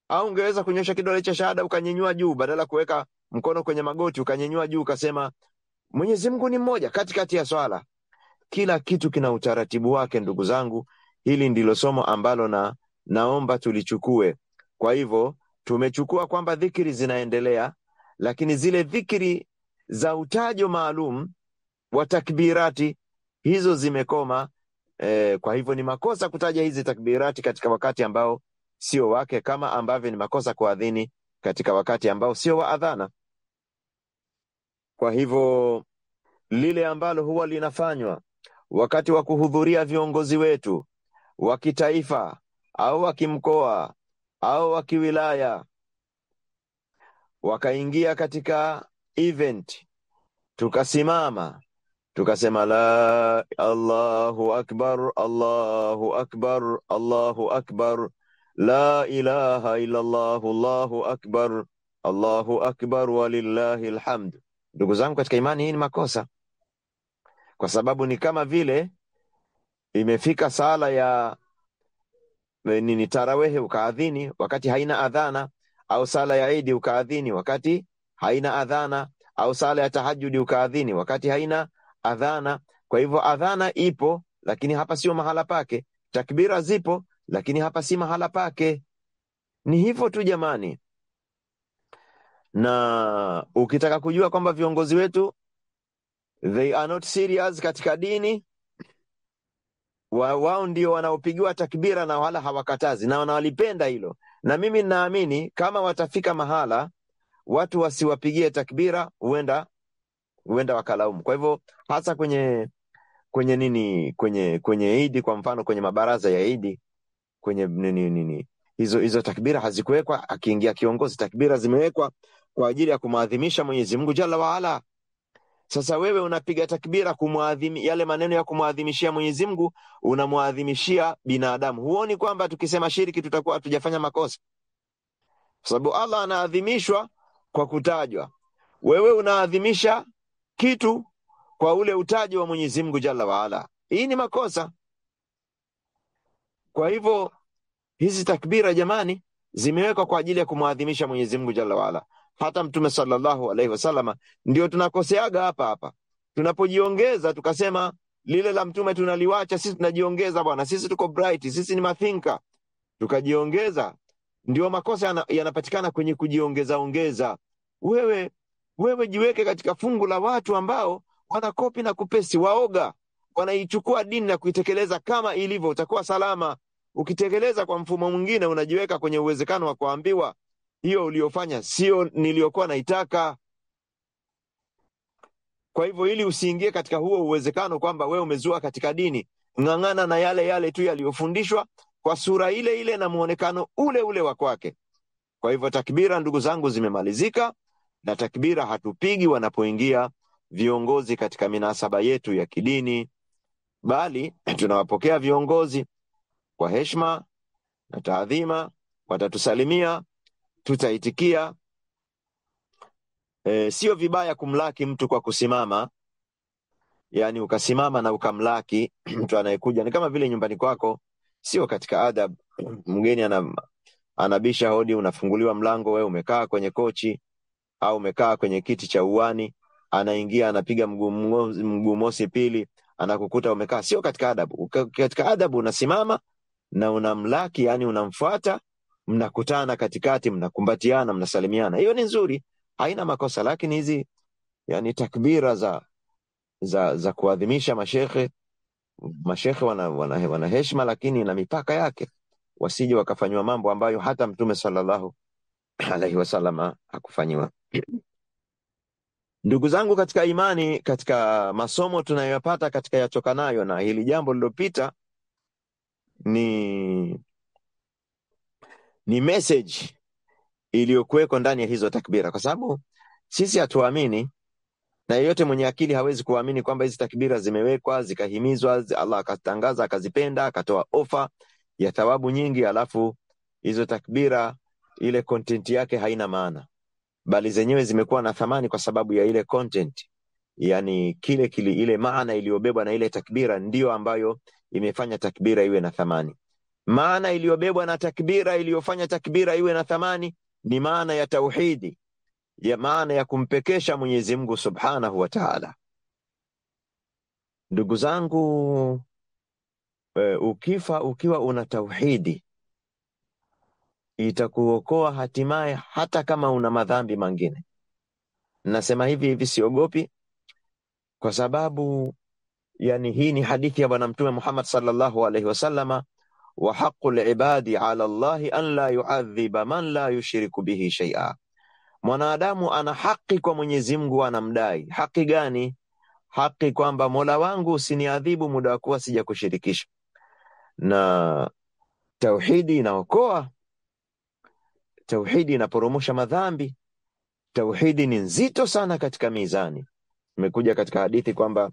Au ungeweza kunyosha kidole cha shahada ukanyenyua juu, badala kuweka mkono kwenye magoti ukanyenyua juu ukasema Mwenyezi Mungu ni mmoja katikati ya swala. kila kitu kina utaratibu wake. Ndugu zangu, hili ndilo somo ambalo naomba tulichukue. Kwa hivyo tumechukua kwamba dhikri zinaendelea, lakini zile dhikri za utajo maalum wa takbirati hizo zimekoma. Kwa hivyo ni makosa kutaja hizi takbirati katika wakati ambao sio wake, kama ambavyo ni makosa kuadhini katika wakati ambao sio wa adhana. Kwa hivyo lile ambalo huwa linafanywa wakati wa kuhudhuria viongozi wetu wa kitaifa au wa kimkoa au wa kiwilaya, wakaingia katika event, tukasimama tukasema la Allahu akbar, Allahu akbar, Allahu akbar, la ilaha illa Allah, Allahu akbar, Allahu akbar walillahi alhamd. Ndugu zangu katika imani, hii ni makosa, kwa sababu ni kama vile imefika sala ya tarawehe ukaadhini wakati haina adhana, au sala ya Eid ukaadhini wakati haina adhana, au sala ya tahajjudi ukaadhini wakati haina adhana. Kwa hivyo adhana ipo, lakini hapa sio mahala pake. Takbira zipo, lakini hapa si mahala pake. Ni hivyo tu jamani. Na ukitaka kujua kwamba viongozi wetu they are not serious katika dini, wao ndio wanaopigiwa takbira na wala hawakatazi, na wanalipenda hilo. Na mimi ninaamini kama watafika mahala watu wasiwapigie takbira, huenda wakalaumu. Kwa hivyo hasa kwenye Eid, kwa mfano kwenye mabaraza ya Eid, kwenye hizo takbira hazikuwekwa. Akiingia kiongozi, takbira zimewekwa kwa ajili ya kumaadhimisha Mwenyezi Mungu Jalla wa Ala. Sasa wewe unapiga takbira yale maneno ya kumwadhimishia Mwenyezi Mungu, unamwadhimishia binadamu. Huoni kwamba tukisema shiriki tutakuwa hatujafanya makosa? Kwa sababu Allah anaadhimishwa kwa kutajwa, wewe unaadhimisha kitu kwa ule utaji wa Mwenyezi Mungu Jalla wa Ala. Hii ni makosa. Kwa hivyo hizi takbira jamani, zimewekwa kwa ajili ya kumwadhimisha Mwenyezi Mungu Jalla wa Ala. Hata Mtume sallallahu alaihi wasallam ndio tunakoseaga hapa. Tunapojiongeza tukasema lile la Mtume tunaliwacha, sisi tunajiongeza bwana, sisi tuko bright, sisi ni mathinka, tukajiongeza. Ndio makosa yanapatikana kwenye kujiongeza. Wewe jiweke katika fungu la watu ambao wanakopi na kupesi, waoga, wanaichukua dini na kuitekeleza kama ilivyo, utakuwa salama. Ukitekeleza kwa mfumo mwingine, unajiweka kwenye uwezekano wa kuambiwa hiyo uliofanya sio niliyokuwa naitaka. Kwa hivyo ili usiingie katika huo uwezekano kwamba wewe umezua katika dini, ng'ang'ana na yale tu yaliyofundishwa kwa sura ile na muonekano ule wa kwake. Kwa hivyo takbira, ndugu zangu, zimemalizika, na takbira hatupigi wanapoingia viongozi katika minasaba yetu ya kidini, bali tunawapokea viongozi kwa heshima na taadhima. Watatusalimia, tutaitikia. Sio vibaya kumlaki mtu kwa kusimama, yani ukasimama na ukamlaki mtu anayekuja. Ni kama vile nyumbani kwako, sio katika adab, mgeni anabisha hodi, unafunguliwa mlango, wewe umekaa kwenye kochi au umekaa kwenye kiti cha uwani, anaingia anapiga mguu mosi pili, anakukuta umekaa. Sio katika adabu. Katika adabu unasimama na unamlaki, yani unamfuata, mnakutana katikati, mnakumbatiana, mnasalimiana. Hiyo ni nzuri, haina makosa. Lakini hizi yani takbira za kuadhimisha mashekhe wana heshima, lakini na mipaka yake, wasije wakafanywa mambo ambayo hata Mtume sallallahu alaihi wasallam hakufanywa. Ndugu zangu katika imani, katika masomo tunayoyapata katika yatokanayo na hili jambo lilopita, ni message iliyokuweko ndani ya hizo takbira, kwa sababu sisi hatuamini, na yeyote mwenye akili hawezi kuamini kwamba hizi takbira zimewekwa zikahimizwa, Allah akatangaza, akazipenda, akatoa ofa ya thawabu nyingi, alafu hizo takbira ile content yake haina maana, bali zenyewe zimekuwa na thamani kwa sababu ya ile content, yani ile maana iliyobebwa na ile takbira ndiyo ambayo imefanya takbira iwe na thamani. Maana iliyobebwa na takbira, iliyofanya takbira iwe na thamani, ni maana ya tauhidi, ya maana ya kumpekesha Mwenyezi Mungu Subhanahu wa Ta'ala. Ndugu zangu, ukifa ukiwa una tauhidi itakuokoa hatimaye, hata kama una madhambi mengine. Nasema hivi siogopi, kwa sababu yani hii ni hadithi ya Bwana Mtume Muhammad sallallahu alaihi wasallama, wa haqqul ibadi ala Allahi an la yu'adhiba man la yushriku bihi shay'a. Mwanadamu ana haki kwa Mwenyezi Mungu, anamdai haki gani? Haki kwamba Mola wangu usiniadhibu muda wa kuwa sijakushirikisha. Na tauhidi inaokoa, tauhidi inaporomosha madhambi, tauhidi ni nzito sana katika mizani. Imekuja katika hadithi kwamba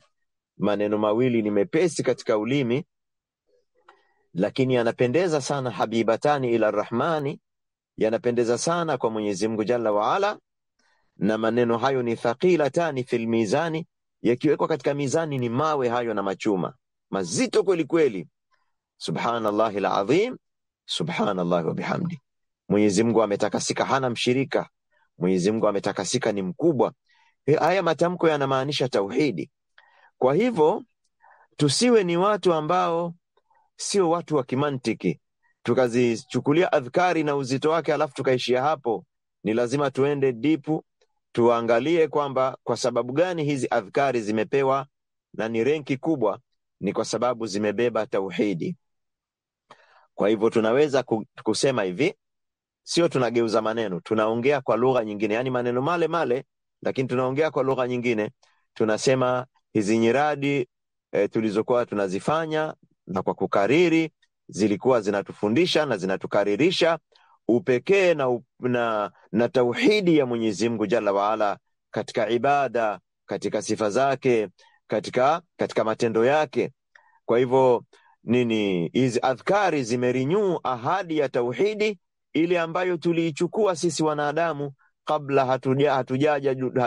maneno mawili ni mepesi katika ulimi, lakini yanapendeza sana, habibatani ila rahmani, yanapendeza sana kwa Mwenyezi Mungu Jalla wa Ala. Na maneno hayo ni thaqilatani fil mizani, yakiwekwa katika mizani ni mawe hayo na machuma mazito kweli kweli. Subhanallahi alazim, subhanallahi wa bihamdi. Mwenyezi Mungu ametakasika, hana mshirika. Mwenyezi Mungu ametakasika, ni mkubwa. Haya matamko yanamaanisha tauhidi. Kwa hivyo tusiwe ni watu ambao sio watu wa kimantiki, tukazichukulia adhkari na uzito wake alafu tukaishia hapo. Ni lazima tuende dipu, tuangalie kwamba kwa sababu gani hizi adhkari zimepewa na ni renki kubwa. Ni kwa sababu zimebeba tauhidi. Kwa hivyo tunaweza kusema hivi, sio tunageuza maneno, tunaongea kwa lugha nyingine, yani maneno male male, lakini tunaongea kwa lugha nyingine. Tunasema hizi nyiradi tulizokuwa tunazifanya na kwa kukariri zilikuwa zinatufundisha na zinatukaririsha upekee na tauhidi ya Mwenyezi Mungu Jalla wa Ala katika ibada, katika sifa zake, katika matendo yake. Kwa hivyo hizi adhkari zimerenew ahadi ya tauhidi ile ambayo tuliichukua sisi wanadamu kabla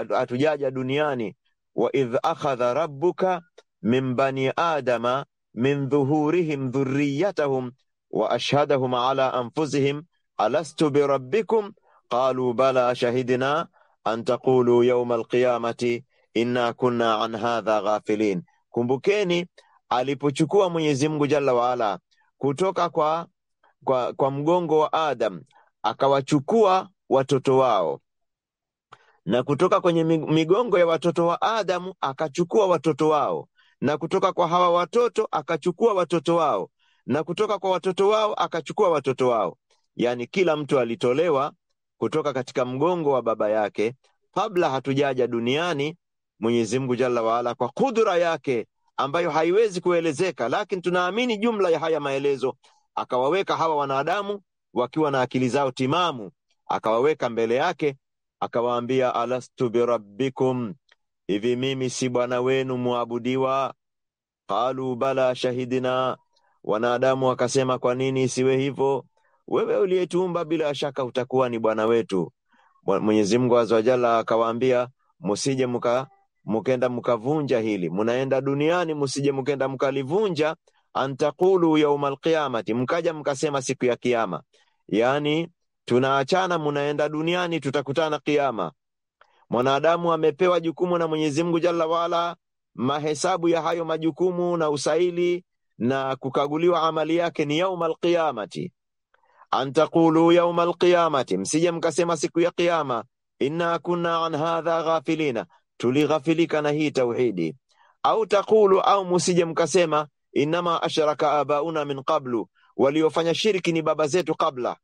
hatujaja duniani. Wa idh akhadha rabbuka min bani adama min dhuhurihim dhurriyatahum wa ashhadahum ala anfusihim alastu birabbikum qalu bala shahidna an taqulu yawma alqiyamati inna kunna an hadha ghafilin. Kumbukeni alipochukua Mwenyezi Mungu Jalla wa Ala kutoka kwa mgongo wa Adam, akawachukua watoto wao, na kutoka kwenye migongo ya watoto wa Adamu akachukua watoto wao, na kutoka kwa hawa watoto akachukua watoto wao, na kutoka kwa watoto wao akachukua watoto wao. Yani kila mtu alitolewa kutoka katika mgongo wa baba yake kabla hatujaja duniani. Mwenyezi Mungu Jalla wa Ala kwa kudura yake ambayo haiwezi kuelezeka, lakini tunaamini jumla ya haya maelezo, akawaweka hawa wanadamu wakiwa na akili zao timamu, akawaweka mbele yake, akawaambia alastu birabbikum, hivi mimi si bwana wenu muabudiwa? Qalu bala shahidina, wanadamu wakasema kwa nini isiwe hivyo? Wewe uliyetuumba bila shaka utakuwa ni bwana wetu. Mwenyezi Mungu Azza wa Jalla akawaambia, msije mukenda mukavunja hili, munaenda duniani msije mukenda mukalivunja, antaqulu yawmal qiyamati, mkaja mkasema siku ya kiyama. Yani tunaachana, munaenda duniani, tutakutana kiyama. Mwanadamu amepewa jukumu na Mwenyezi Mungu Jalla wa Ala, mahesabu ya hayo majukumu na usaili na kukaguliwa amali yake ni yawmal qiyamati. Antaqulu yawmal qiyamati, msije mkasema siku ya kiyama, inna kunna an hadha ghafilina, tulighafilika na hii tauhidi. Au taqulu, au msije mkasema, inama ashraka abauna min qablu, waliofanya shirki ni baba zetu kabla.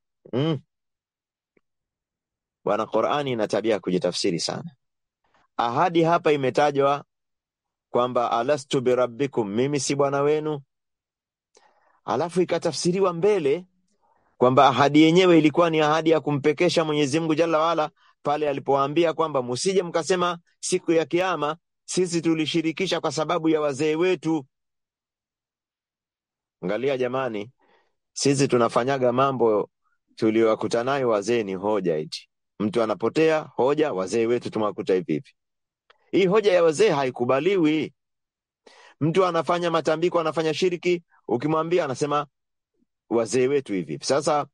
Bwana, Qur'ani ina tabia kujitafsiri sana. Ahadi hapa imetajwa kwamba alastu birabbikum, mimi si bwana wenu, alafu ikatafsiriwa mbele kwamba ahadi yenyewe ilikuwa ni ahadi ya kumpekesha Mwenyezi Mungu Jalla wa Ala pale alipowaambia kwamba msije mkasema siku ya kiyama sisi tulishirikisha kwa sababu ya wazee wetu. Angalia jamani, sisi tunafanyaga mambo tuliyokutanayo wazee ni hoja eti. Mtu anapotea hoja, wazee wetu tumewakuta hivi. Hii hoja ya wazee haikubaliwi. Mtu anafanya matambiko, anafanya shiriki, ukimwambia anasema wazee wetu hivi. Sasa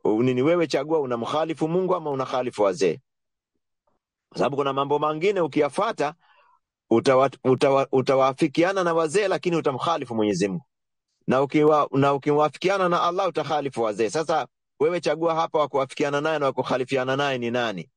nini wewe chagua, unamkhalifu Mungu ama unakhalifu wazee? Kwa sababu kuna mambo mengine ukiyafuata utawafikiana na wazee lakini utamkhalifu Mwenyezi Mungu, na ukiwafikiana na Allah utakhalifu wazee. Sasa wewe chagua hapa wa kuwafikiana naye na wa kukhalifiana naye ni nani?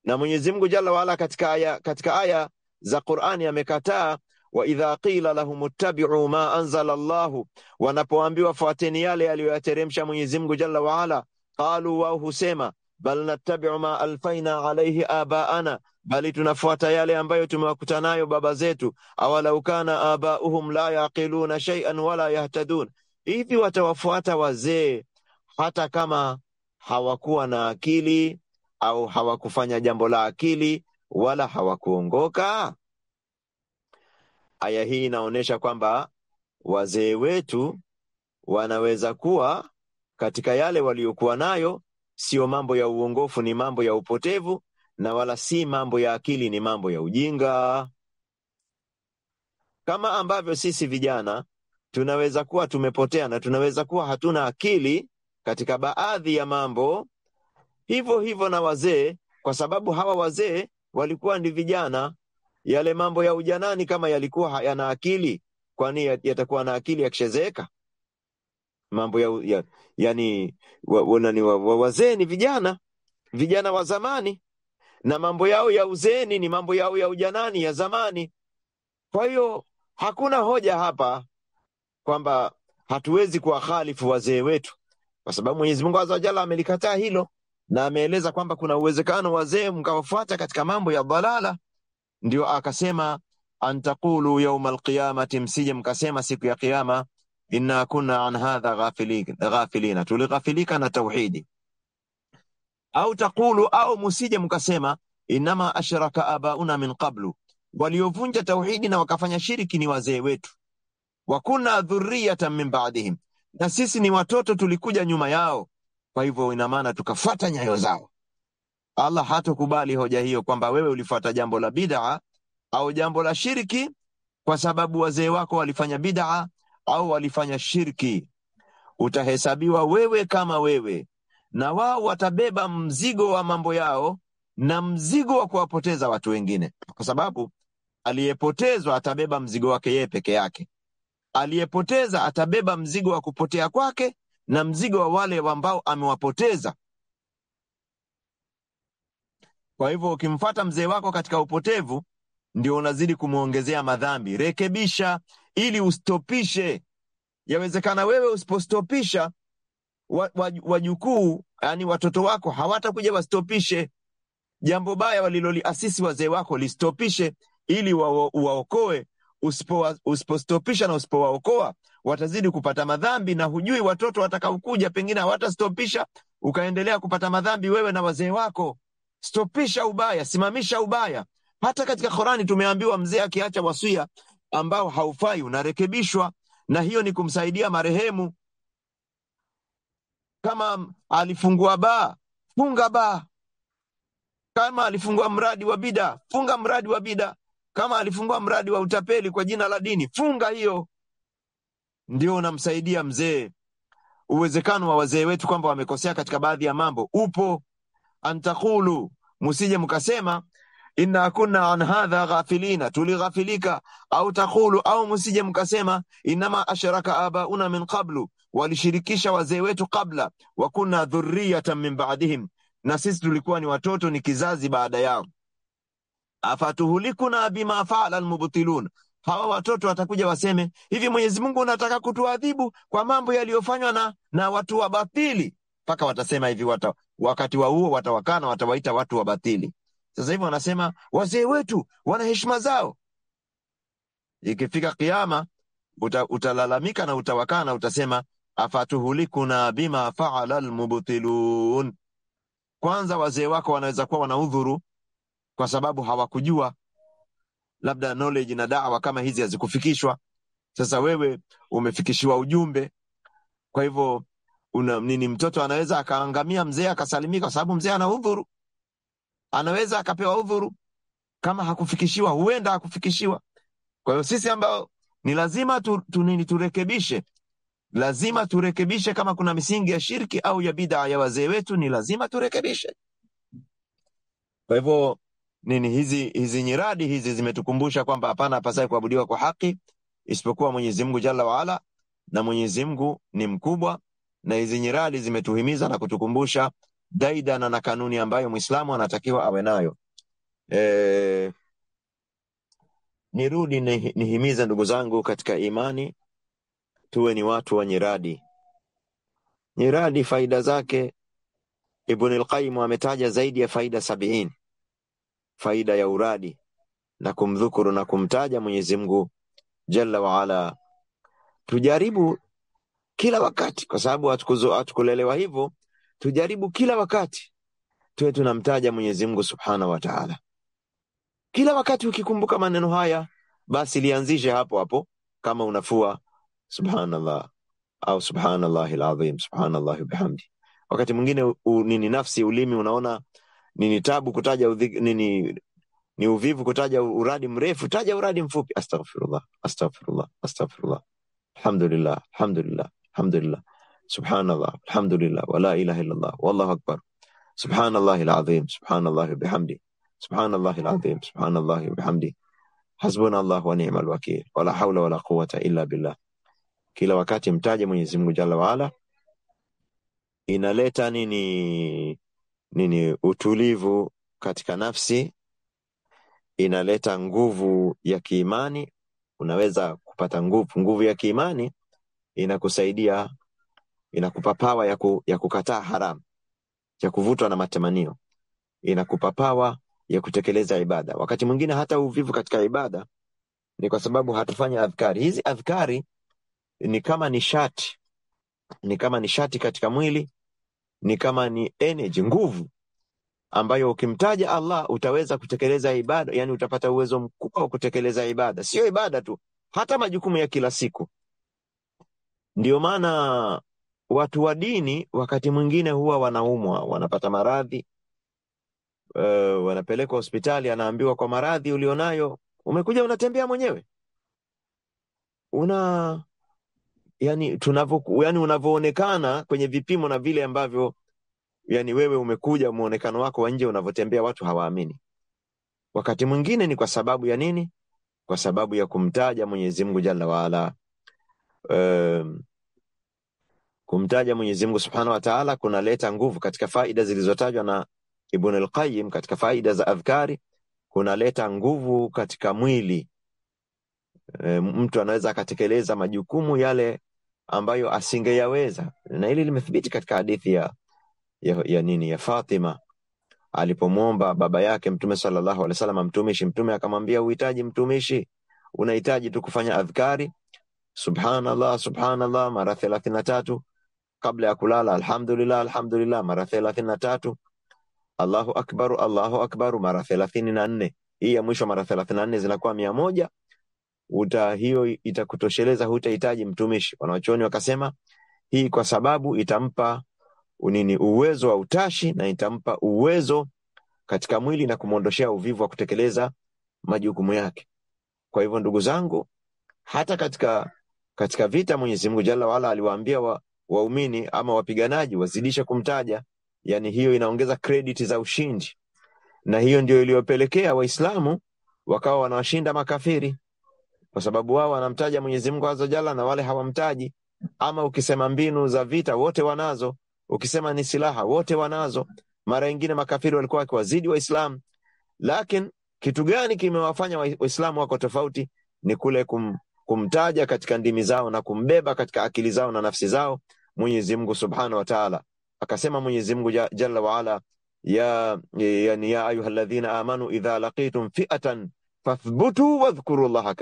Na Mwenyezi Mungu Jalla waala katika aya za Qur'ani amekataa, wa idha qila lahum ittabi'u ma anzala Allahu, wanapoambiwa fuateni yale aliyoyateremsha Mwenyezi Mungu Jalla waala, qalu, wao husema, bal nattabi'u ma alfaina alayhi abaana, bali tunafuata yale ambayo tumewakuta nayo baba zetu. Awalau kana abauhum la yaqiluna shay'an wala yahtadun, hivi watawafuata wazee hata kama hawakuwa na akili au hawakufanya jambo la akili wala hawakuongoka? Aya hii inaonyesha kwamba wazee wetu wanaweza kuwa katika yale waliokuwa nayo sio mambo ya uongofu, ni mambo ya upotevu, na wala si mambo ya akili, ni mambo ya ujinga. Kama ambavyo sisi vijana tunaweza kuwa tumepotea na tunaweza kuwa hatuna akili katika baadhi ya mambo, hivyo hivyo na wazee, kwa sababu hawa wazee walikuwa ni vijana. Yale mambo ya ujanani kama yalikuwa hayana akili, kwani yatakuwa na akili yakishezeeka? Mambo wazee ni vijana wa zamani, na mambo yao ya uzeni ni mambo yao ya ujanani ya zamani. Kwa hiyo hakuna hoja hapa kwamba hatuwezi kuwakhalifu wazee wetu, kwa sababu Mwenyezi Mungu Azza wa Jalla amelikataa hilo, na ameeleza kwamba kuna uwezekano wazee mkawafuata katika mambo ya dhalala. Ndio akasema, antaqulu yawm alqiyamati, msije mkasema siku ya kiyama, inna kunna an hadha ghafilina, tulighafilika na tauhidi. Au taqulu, au msije mkasema, inama ashraka abauna min qablu, waliovunja tauhidi na wakafanya shiriki ni wazee wetu. Wa kunna dhurriyatan min ba'dihim, na sisi ni watoto tulikuja nyuma yao, kwa hivyo ina maana tukafuata nyayo zao. Allah hatokubali hoja hiyo kwamba wewe ulifuata jambo la bid'a au jambo la shirki kwa sababu wazee wako walifanya bid'a au walifanya shirki. Utahesabiwa wewe kama wewe, na wao watabeba mzigo wa mambo yao na mzigo wa kuwapoteza watu wengine, kwa sababu aliyepotezwa atabeba mzigo wake yeye peke yake. Aliyepoteza atabeba mzigo wa kupotea kwake na mzigo wa wale ambao amewapoteza. Kwa hivyo ukimfuata mzee wako katika upotevu, ndio unazidi kumuongezea madhambi. Rekebisha ili ustopishe. Yawezekana wewe usipostopisha, wajukuu, yani watoto wako, hawatakuja wastopishe. Jambo baya waliloliasisi wazee wako listopishe ili waokoe. Usipostopisha na usipowaokoa, watazidi kupata madhambi, na hujui watoto watakaokuja pengine hawatastopisha, ukaendelea kupata madhambi wewe na wazee wako. Stopisha ubaya, simamisha ubaya. Hata katika Qur'ani tumeambiwa mzee akiacha wasia ambao haufai unarekebishwa, na hiyo ni kumsaidia marehemu. Kama alifungua baa, funga baa. Kama alifungua mradi wa bida, funga mradi wa bida. Kama alifungua mradi wa utapeli kwa jina la dini, funga hiyo. Ndio unamsaidia mzee. Uwezekano wa wazee wetu kwamba wamekosea katika baadhi ya mambo upo. Antakulu, musije mkasema, inna kunna an hadha ghafilina, tulighafilika. Au takulu, au musije mkasema, inama ashraka abauna min qablu, walishirikisha wazee wetu kabla. Wa kunna dhurriyatan min ba'dihim, na sisi tulikuwa ni watoto, ni kizazi baada yao. Afatuhulikuna bima fa'ala almubtilun, hawa watoto watakuja waseme, hivi Mwenyezi Mungu unataka kutuadhibu kwa mambo yaliyofanywa na watu wa batili? Paka watasema hivi, wakati wa huo watawakana, watawaita watu wa batili. Sasa hivi wanasema wazee wetu wana heshima zao. Ikifika kiyama utalalamika na utawakana, utasema afatuhulikuna bima fa'ala almubtilun. Kwanza wazee wako wanaweza kuwa wana udhuru kwa sababu hawakujua, labda knowledge na da'wa kama hizi hazikufikishwa. Sasa wewe umefikishiwa ujumbe, kwa hivyo mtoto anaweza akaangamia, mzee akasalimika, kwa sababu mzee ana udhuru. Anaweza akapewa udhuru kama hakufikishiwa, huenda hakufikishiwa. Kwa hiyo sisi ambao ni lazima turekebishe, lazima turekebishe. Kama kuna misingi ya shirki au ya bid'a ya wazee wetu, ni lazima turekebishe. Kwa hivyo nini hizi nyiradi hizi zimetukumbusha kwamba hapana apasaye kuabudiwa kwa haki isipokuwa Mwenyezi Mungu Jalla waala, na Mwenyezi Mungu ni mkubwa. Na hizi nyiradi zimetuhimiza na kutukumbusha daidana na kanuni ambayo Muislamu anatakiwa awe nayo. Nirudi nihimize ndugu zangu katika imani, tuwe ni watu wa nyiradi. Nyiradi faida zake Ibn al-Qayyim ametaja zaidi ya faida 70, faida ya uradi na kumdhukuru na kumtaja Mwenyezi Mungu Jalla waala. Tujaribu kila wakati, kwa sababu hatukulelewa hivyo, tujaribu kila wakati tuwe tunamtaja Mwenyezi Mungu Subhanahu wa Ta'ala. Kila wakati ukikumbuka maneno haya, basi lianzishe hapo hapo, kama unafua subhanallah au subhanallahil azim, subhanallahi bihamdi. Wakati mwingine nini nafsi ulimi unaona nini tabu kutaja ni uvivu kutaja uradi mrefu, taja uradi mfupi. Astaghfirullah, astaghfirullah, astaghfirullah, alhamdulillah, alhamdulillah, alhamdulillah, subhanallah, alhamdulillah, wala ilaha illallah, wallahu akbar, subhanallahil azim, subhanallahi bihamdi, subhanallahil azim, subhanallahi bihamdi, hasbunallahu wa ni'mal wakeel, wala hawla wala quwwata illa billah. Kila wakati mtaje Mwenyezi Mungu Jalla waala. Inaleta nini utulivu katika nafsi, inaleta nguvu ya kiimani. Unaweza kupata nguvu ya kiimani, inakusaidia, inakupa pawa ya kukataa haram, ya kuvutwa na matamanio, inakupa pawa ya kutekeleza ibada. Wakati mwingine hata uvivu katika ibada ni kwa sababu hatufanya adhkari. Hizi adhkari ni kama nishati, ni kama nishati katika mwili, ni kama ni energy, nguvu ambayo ukimtaja Allah utaweza kutekeleza ibada, yani utapata uwezo mkubwa wa kutekeleza ibada. Sio ibada tu, hata majukumu ya kila siku. Ndio maana watu wa dini wakati mwingine huwa wanaumwa, wanapata maradhi, wanapelekwa hospitali, anaambiwa kwa maradhi ulionayo umekuja unatembea mwenyewe. Yani unavyoonekana kwenye vipimo na vile ambavyo yani wewe umekuja, muonekano wako wa nje unavyotembea, watu hawaamini. Wakati mwingine ni kwa sababu ya nini? Kwa sababu ya kumtaja Mwenyezi Mungu Jalla waala. Kumtaja Mwenyezi Mungu Subhanahu wa Ta'ala kunaleta nguvu. Katika faida zilizotajwa na Ibn al-Qayyim katika faida za adhkari, kunaleta nguvu katika mwili. Mtu anaweza akatekeleza majukumu yale ambayo asingeyaweza, na hili limethibiti katika hadithi ya Fatima alipomwomba baba yake Mtume sallallahu alaihi wasallam mtumishi. Mtume akamwambia, uhitaji mtumishi, unahitaji tu kufanya adhkari subhanallah subhanallah mara 33, kabla ya kulala alhamdulillah alhamdulillah mara 33, Allahu akbar mara 34. Hii ya mwisho mara 34 zinakuwa 100. Hiyo itakutosheleza, hutahitaji mtumishi. Wanachuoni wakasema hii kwa sababu itampa uwezo wa utashi, na itampa uwezo katika mwili na kumwondoshea uvivu wa kutekeleza majukumu yake. Kwa hivyo ndugu zangu, hata katika vita Mwenyezi Mungu Jalla waala aliwaambia waumini ama wapiganaji wazidishe kumtaja, yani hiyo inaongeza credit za ushindi, na hiyo ndio iliyopelekea Waislamu wakawa wanawashinda makafiri, kwa sababu wao wanamtaja Mwenyezi Mungu Azza Jalla na wale hawamtaji. Ama ukisema mbinu za vita wote wanazo, ukisema ni silaha wote wanazo. Mara nyingine makafiri walikuwa wakiwazidi Waislamu, lakini kitu gani kimewafanya Waislamu wako tofauti? Ni kule kumtaja katika ndimi zao na kumbeba katika akili zao na nafsi zao Mwenyezi Mungu Subhanahu wa Ta'ala. Akasema Mwenyezi Mungu Jalla wa Ala, ya ayyuhalladhina amanu idha laqitum fi'atan fathbutu wadhkurullaha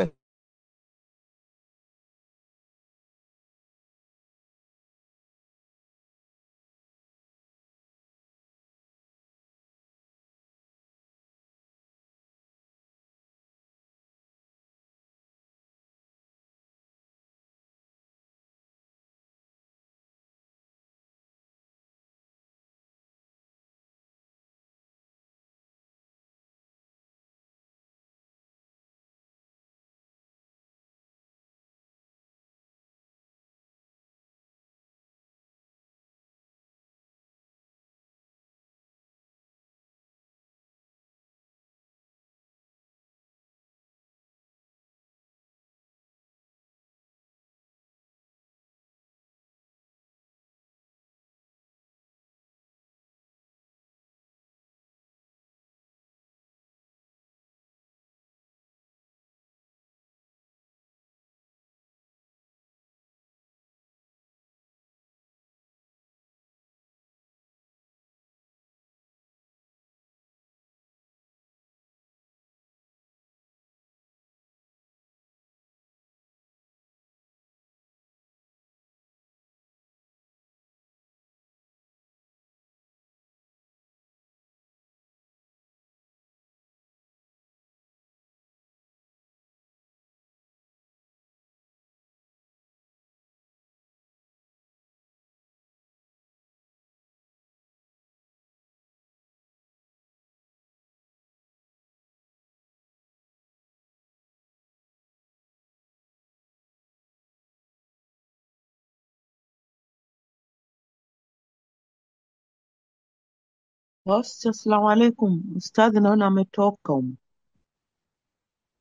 Host, assalamu alaikum. Ustadhi naona ametoka humu.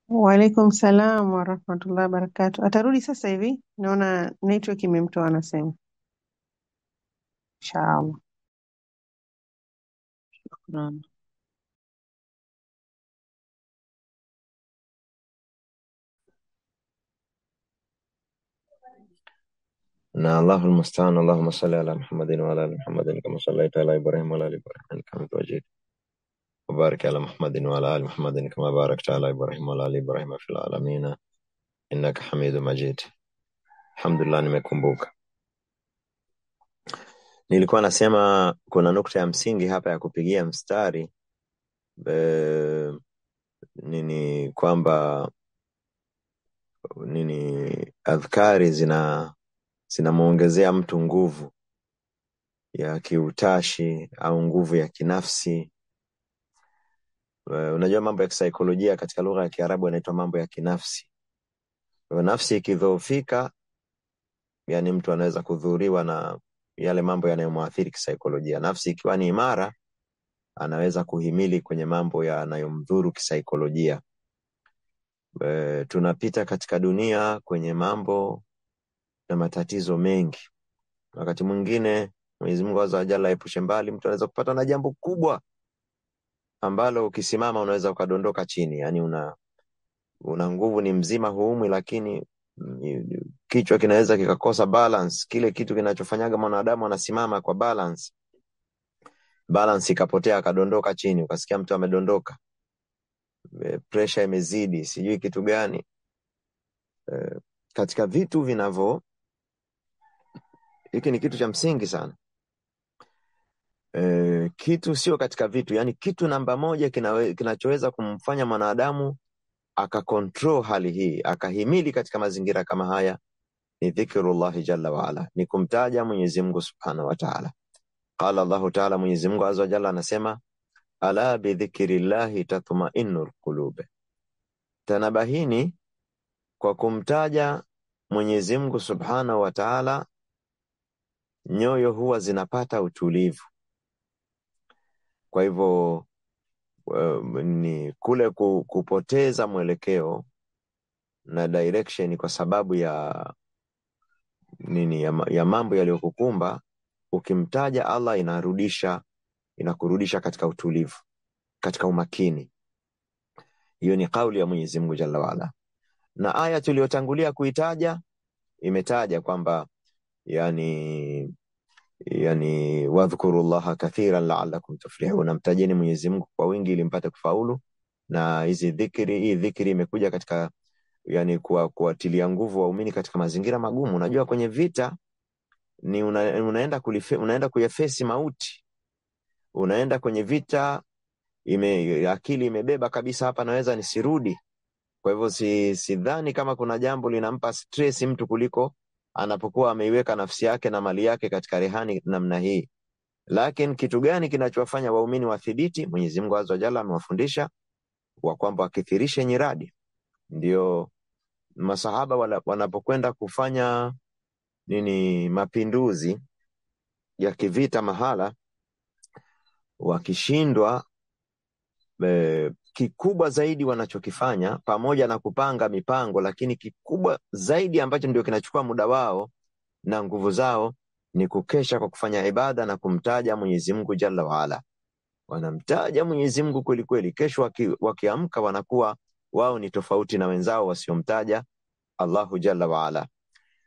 Waalaikum salam warahmatullahi wabarakatuh. Atarudi sasa hivi, naona network imemtoa, anasema inshallah. Shukran. Na Allahul musta'an. Allahumma salli ala Muhammadin wa ala ali Muhammadin kama sallaita ala Ibrahim wa ala ali Ibrahim innaka Hamidum Majid. Wa barik ala Muhammadin wa ala ali Muhammadin kama barakta ala Ibrahim wa ala ali Ibrahim fil alamin innaka Hamidum Majid. Alhamdulillah, nimekumbuka. Nilikuwa nasema kuna nukta ya msingi hapa ya kupigia mstari kwamba adhkari zinamuongezea mtu nguvu ya kiutashi au nguvu ya kinafsi. Unajua mambo ya kisaikolojia katika lugha ya Kiarabu yanaitwa mambo ya kinafsi. Nafsi ikidhoofika, yani mtu anaweza kudhuriwa na yale mambo yanayomwathiri kisaikolojia. Nafsi ikiwa ni imara, anaweza kuhimili kwenye mambo yanayomdhuru kisaikolojia. Tunapita katika dunia kwenye mambo na matatizo mengi. Wakati mwingine Mwenyezi Mungu Azza wa Jalla epushe mbali, mtu anaweza kupata na jambo kubwa ambalo ukisimama unaweza ukadondoka chini. Yani una nguvu, ni mzima, huumwi, lakini kichwa kinaweza kikakosa balance. Kile kitu kinachofanyaga mwanadamu anasimama kwa balance ikapotea, akadondoka chini, ukasikia mtu amedondoka, pressure imezidi, sijui kitu gani. Katika vitu hiki ni kitu cha msingi sana. Kitu sio katika vitu, yani kitu namba moja kinachoweza kumfanya mwanadamu akakontrol hali hii, akahimili katika mazingira kama haya, ni dhikrullah jalla wa ala, ni kumtaja Mwenyezi Mungu Subhanahu wa Ta'ala. Qala Allah Ta'ala, Mwenyezi Mungu Azza wa Jalla anasema, ala bi dhikrillahi tatma'innul qulub. Tanabahini, kwa kumtaja Mwenyezi Mungu Subhanahu wa Ta'ala nyoyo huwa zinapata utulivu. Kwa hivyo ni kule kupoteza mwelekeo na direction kwa sababu ya mambo yaliyokukumba, ukimtaja Allah inakurudisha katika utulivu, katika umakini. Hiyo ni kauli ya Mwenyezi Mungu Jalla wa Ala. Na aya tuliyotangulia kuitaja imetaja kwamba yani wadhkurullaha kathiran la'allakum tuflihun, mtajeni Mwenyezi Mungu kwa wingi ili mpate kufaulu. Na hii dhikri imekuja katika yani kuwatilia nguvu waumini katika mazingira magumu. Unajua kwenye vita ni unaenda kuyafesi mauti. Unaenda kwenye vita akili imebeba kabisa, hapa naweza nisirudi. Kwa hivyo sidhani kama kuna jambo linampa stress mtu kuliko anapokuwa ameiweka nafsi yake na mali yake katika rehani namna hii. Lakini kitu gani kinachowafanya waumini wathibiti? Mwenyezi Mungu Azza wa Jalla amewafundisha wa kwamba wakithirishe nyiradi. Ndio masahaba wanapokwenda kufanya mapinduzi ya kivita mahala, wakishindwa, kikubwa zaidi wanachokifanya, pamoja na kupanga mipango, lakini kikubwa zaidi ambacho ndio kinachukua muda wao na nguvu zao, ni kukesha kwa kufanya ibada na kumtaja Mwenyezi Mungu Jalla wa Ala. Wanamtaja Mwenyezi Mungu kweli kweli. Kesho wakiamka wanakuwa wao ni tofauti na wenzao wasiomtaja Allahu Jalla wa Ala,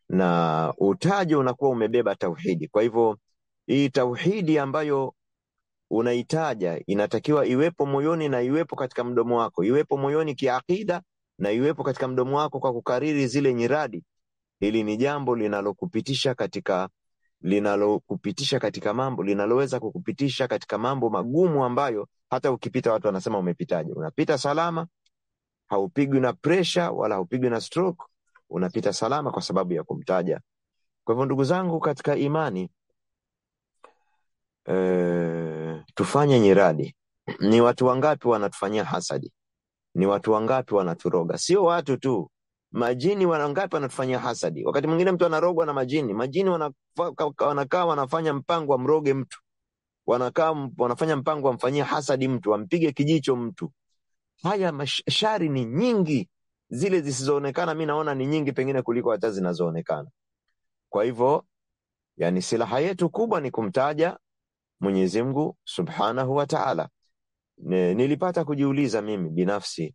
na utajo unakuwa umebeba tauhidi. Kwa hivyo hii tauhidi ambayo unaitaja inatakiwa iwepo moyoni na iwepo katika mdomo wako, iwepo moyoni kiakida na iwepo katika mdomo wako kwa kukariri zile nyiradi. Hili ni jambo linalokupitisha katika mambo, linaloweza kukupitisha katika mambo magumu ambayo hata ukipita watu wanasema umepitaje. Unapita salama, haupigwi na pressure wala haupigwi na stroke, unapita salama kwa sababu ya kumtaja. Kwa hivyo ndugu zangu katika imani, tufanye nyiradi. Ni watu wangapi wanatufanyia hasadi? Ni watu wangapi wanaturoga? Sio watu tu, majini wangapi wanatufanyia hasadi? Wakati mwingine mtu anarogwa na majini wanakaa wanafanya mpango wa mroge mtu. wanakaa wanafanya mpango wamfanyie hasadi mtu, wampige kijicho mtu. Haya shari ni nyingi, zile zisizoonekana mimi naona ni nyingi pengine kuliko hata zinazoonekana. Kwa hivyo yani silaha yetu kubwa ni kumtaja Mwenyezi Mungu Subhanahu wa Ta'ala. Nilipata kujiuliza mimi binafsi,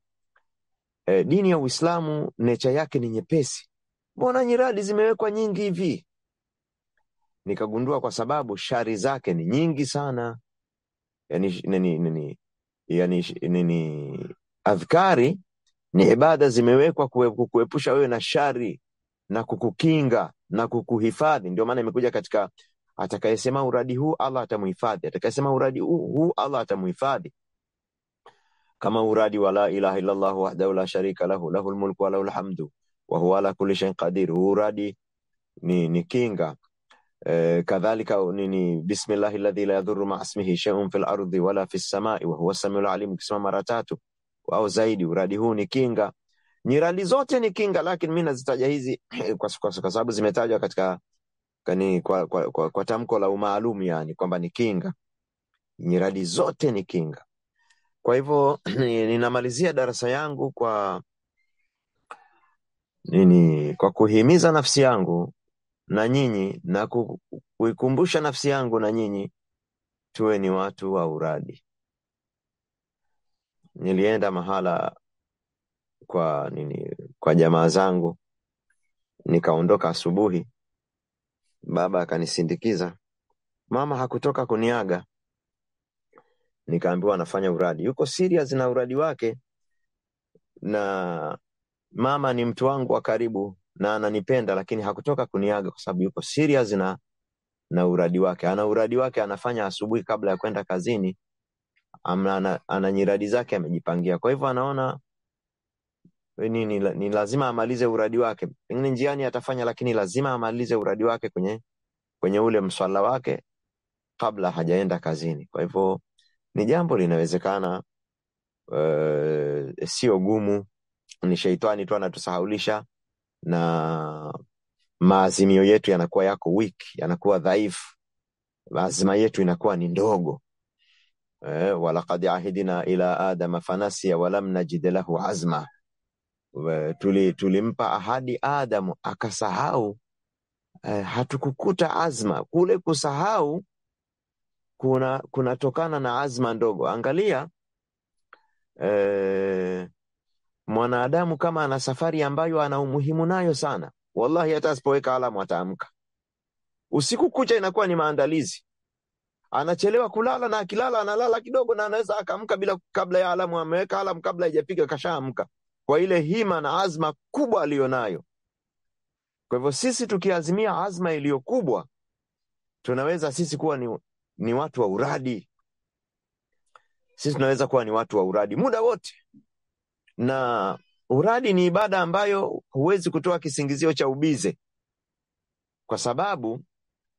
dini ya Uislamu nature yake ni nyepesi, mbona nyiradi zimewekwa nyingi hivi? Nikagundua kwa sababu shari zake ni nyingi sana. Yani adhkari ni ibada zimewekwa kuepusha wewe na shari na kukukinga na kukuhifadhi. Ndio maana imekuja katika atakayesema uradi huu Allah atamuhifadhi, atakayesema uradi huu Allah atamuhifadhi, kama uradi wa la ilaha illa Allah wahdahu la sharika lahu lahul mulku wa lahul hamdu wa huwa ala kulli shay'in qadir. Uradi ni kinga. Kadhalika bismillahil ladhi la yadhurru ma'a ismihi shay'un fil ardi wala fis samai wa huwa as-sami'ul alim, ukisema mara 3 au zaidi, uradi huu ni kinga. Nyiradi zote ni kinga, lakini mimi nazitaja hizi kwa sababu zimetajwa katika kwa tamko la umaalum, yani kwamba ni kinga. Nyiradi zote ni kinga. Kwa hivyo ninamalizia darasa yangu kwa kuhimiza nafsi yangu na nyinyi na kuikumbusha nafsi yangu na nyinyi tuwe ni watu wa uradi. Nilienda mahala kwa jamaa zangu, nikaondoka asubuhi, baba akanisindikiza, mama hakutoka kuniaga. Nikaambiwa anafanya uradi, yuko serious na uradi wake, na mama ni mtu wangu wa karibu na ananipenda, lakini hakutoka kuniaga kwa sababu yuko serious na uradi wake. Ana uradi wake anafanya asubuhi kabla ya kwenda kazini, ana nyiradi zake amejipangia. Kwa hivyo anaona ni lazima amalize uradi wake. Pengine njiani atafanya, lakini lazima amalize uradi wake kwenye ule mswala wake kabla hajaenda kazini. Kwa hivyo ni jambo linawezekana, sio gumu. Ni sheitani tu anatusahaulisha na maazimio yetu yanakuwa yako weak, yanakuwa dhaifu, azma yetu inakuwa ni ndogo. Walaqad ahidina ila adama fanasiya walam najid lahu azma. Tulimpa ahadi Adamu akasahau, hatukukuta azma. Kule kusahau kunatokana na azma ndogo. Angalia mwanadamu kama ana safari ambayo ana umuhimu nayo sana, wallahi hata asipoweka alamu ataamka. Usiku kucha inakuwa ni maandalizi. Anachelewa kulala, na akilala analala kidogo, na anaweza akaamka kabla ya alamu. Ameweka alamu kabla haijapiga kashaamka, kwa ile hima na azma kubwa aliyonayo. Kwa hivyo sisi tukiazimia azma iliyo kubwa, tunaweza sisi kuwa ni watu wa uradi. Sisi tunaweza kuwa ni watu wa uradi muda wote. Na uradi ni ibada ambayo huwezi kutoa kisingizio cha ubize, kwa sababu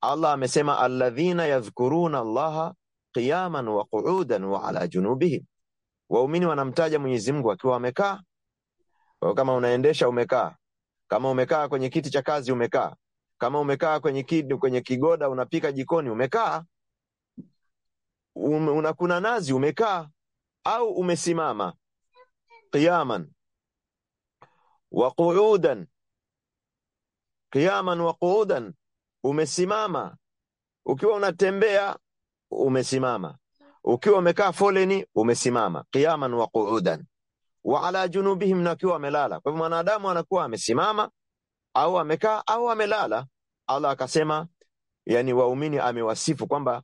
Allah amesema alladhina yadhkuruna Allaha qiyaman wa qu'udan wa ala junubihim. Waumini wanamtaja Mwenyezi Mungu akiwa wamekaa. Kama unaendesha umekaa, kama umekaa kwenye kiti cha kazi umekaa, kama umekaa kwenye kigoda unapika jikoni umekaa, unakuna nazi umekaa, au umesimama. Qiyaman wa qu'udan, qiyaman wa qu'udan, umesimama. Ukiwa unatembea umesimama, ukiwa umekaa foleni umesimama. Qiyaman wa qu'udan wa ala junubihim, na ukiwa amelala. Kwa hivyo mwanadamu anakuwa amesimama au amekaa au amelala. Allah akasema, yani waumini amewasifu kwamba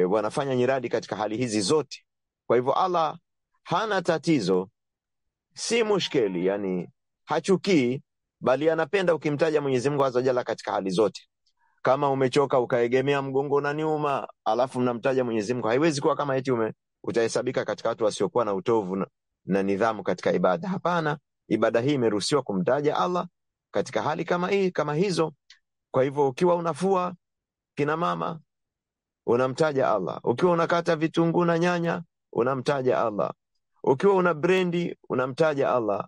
wanafanya nyiradi katika hali hizi zote. Kwa hivyo Allah hana tatizo, si mushkeli, yani hachukii, bali anapenda ukimtaja Mwenyezi Mungu Azza Jalla katika hali zote. Kama umechoka ukaegemea mgongo na nyuma, alafu mnamtaja Mwenyezi Mungu, haiwezi kuwa kama eti utahesabika katika watu wasiokuwa na utovu na nidhamu katika ibada. Hapana, ibada hii imeruhusiwa kumtaja Allah katika hali kama hizo. Kwa hivyo ukiwa unafua kina mama unamtaja Allah, ukiwa unakata vitunguu na nyanya unamtaja Allah, ukiwa una brendi unamtaja Allah,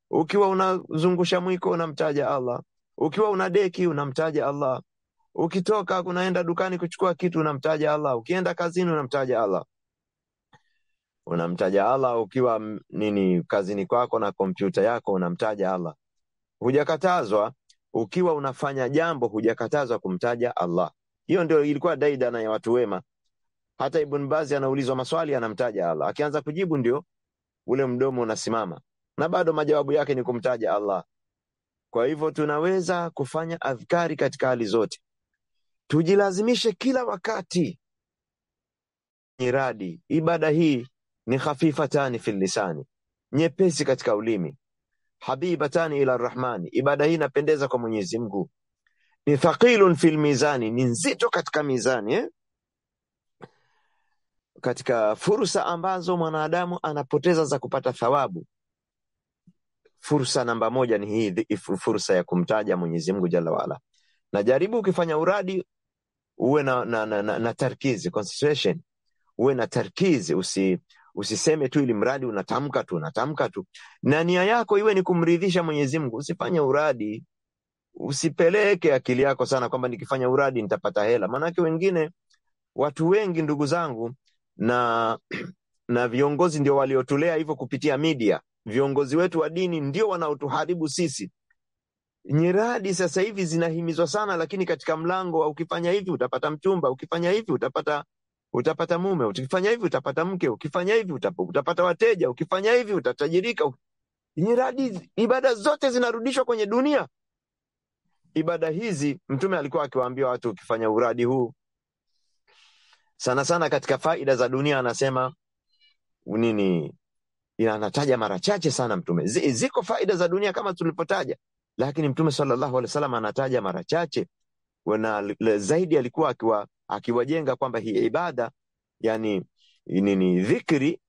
ukiwa unazungusha mwiko unamtaja Allah, ukiwa una deki unamtaja Allah, Ukitoka kunaenda dukani kuchukua kitu unamtaja Allah, ukienda kazini unamtaja Allah. Unamtaja Allah ukiwa kazini kwako na kompyuta yako unamtaja Allah. Hujakatazwa ukiwa unafanya jambo, hujakatazwa kumtaja Allah. Hiyo ndio ilikuwa daidana ya watu wema. Hata Ibn Baz anaulizwa maswali anamtaja Allah. Akianza kujibu ndio ule mdomo unasimama. Na bado majawabu yake ni kumtaja Allah. Kwa hivyo tunaweza kufanya adhkari katika hali zote. Tujilazimishe kila wakati. Nyiradi, ibada hii ni khafifatani fil lisani, nyepesi katika ulimi. Habibatani ila Rahmani, ibada hii inapendeza kwa Mwenyezi Mungu. Ni thaqilun fil mizani, ni nzito katika mizani. Katika fursa ambazo mwanadamu anapoteza za kupata thawabu, fursa namba moja ni hii fursa ya kumtaja Mwenyezi Mungu Jalla waala. Na jaribu ukifanya uradi uwe na tarkizi, concentration, uwe na tarkizi, usiseme tu ili mradi unatamka tu, na nia yako iwe ni kumridhisha Mwenyezi Mungu. Usifanye uradi, usipeleke akili yako sana kwamba nikifanya uradi nitapata hela. Maana wengine, watu wengi ndugu zangu, na viongozi ndio waliotulea hivyo kupitia media. Viongozi wetu wa dini ndio wanaotuharibu sisi. Nyiradi sasa hivi zinahimizwa sana, lakini katika mlango wa ukifanya hivi utapata mchumba, ukifanya hivi utapata mume, ukifanya hivi utapata mke, ukifanya hivi utapata wateja, ukifanya hivi utatajirika. Nyiradi, ibada zote zinarudishwa kwenye dunia. Ibada hizi Mtume alikuwa akiwaambia watu, ukifanya uradi huu sana sana katika faida za dunia, anasema anataja mara chache sana Mtume. Ziko faida za dunia kama tulipotaja, lakini Mtume sallallahu alaihi wasallam anataja mara chache. Na zaidi alikuwa akiwajenga kwamba hii ibada, yani dhikri,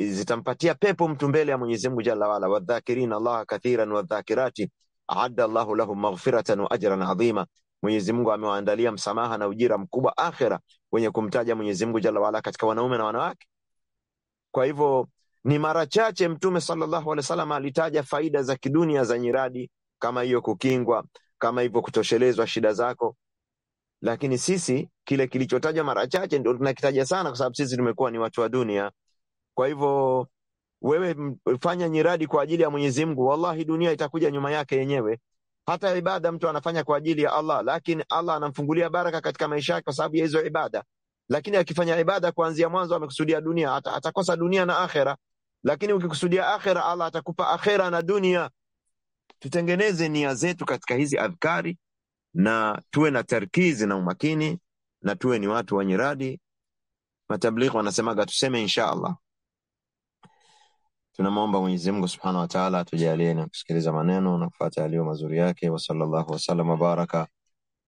zitampatia pepo mtu mbele ya Mwenyezi Mungu Jalla waala. Wadhakirina Allah kathiran wadhakirati a'adda Allahu lahum maghfiratan wa ajran adhima. Mwenyezi Mungu amewaandalia msamaha na ujira mkubwa akhira wenye kumtaja Mwenyezi Mungu Jalla waala katika wanaume na wanawake. Kwa hivyo ni mara chache Mtume sallallahu alaihi wasallam alitaja faida za kidunia za nyiradi, kama hiyo kukingwa, kama hivyo kutoshelezwa shida zako. Lakini sisi kile kilichotajwa mara chache ndio tunakitaja sana, kwa sababu sisi tumekuwa ni watu wa dunia. Kwa hivyo wewe fanya nyiradi kwa ajili ya Mwenyezi Mungu, wallahi dunia itakuja nyuma yake yenyewe. Hata ibada mtu anafanya kwa ajili ya Allah, lakini Allah anamfungulia baraka katika maisha yake kwa sababu ya hizo ibada. Lakini akifanya ibada kuanzia mwanzo amekusudia dunia, atakosa dunia na akhera. Lakini ukikusudia akhera, Allah atakupa akhera na dunia. Tutengeneze nia zetu katika hizi adhkari, na tuwe na tarkizi na umakini, na tuwe ni watu wa nyiradi. Matablighi wanasemaga tuseme insha Allah. Tunamwomba Mwenyezi Mungu Subhanahu wa Ta'ala atujalie na kusikiliza maneno na kufuata yaliyo mazuri yake. Wa sallallahu wa sallam wa baraka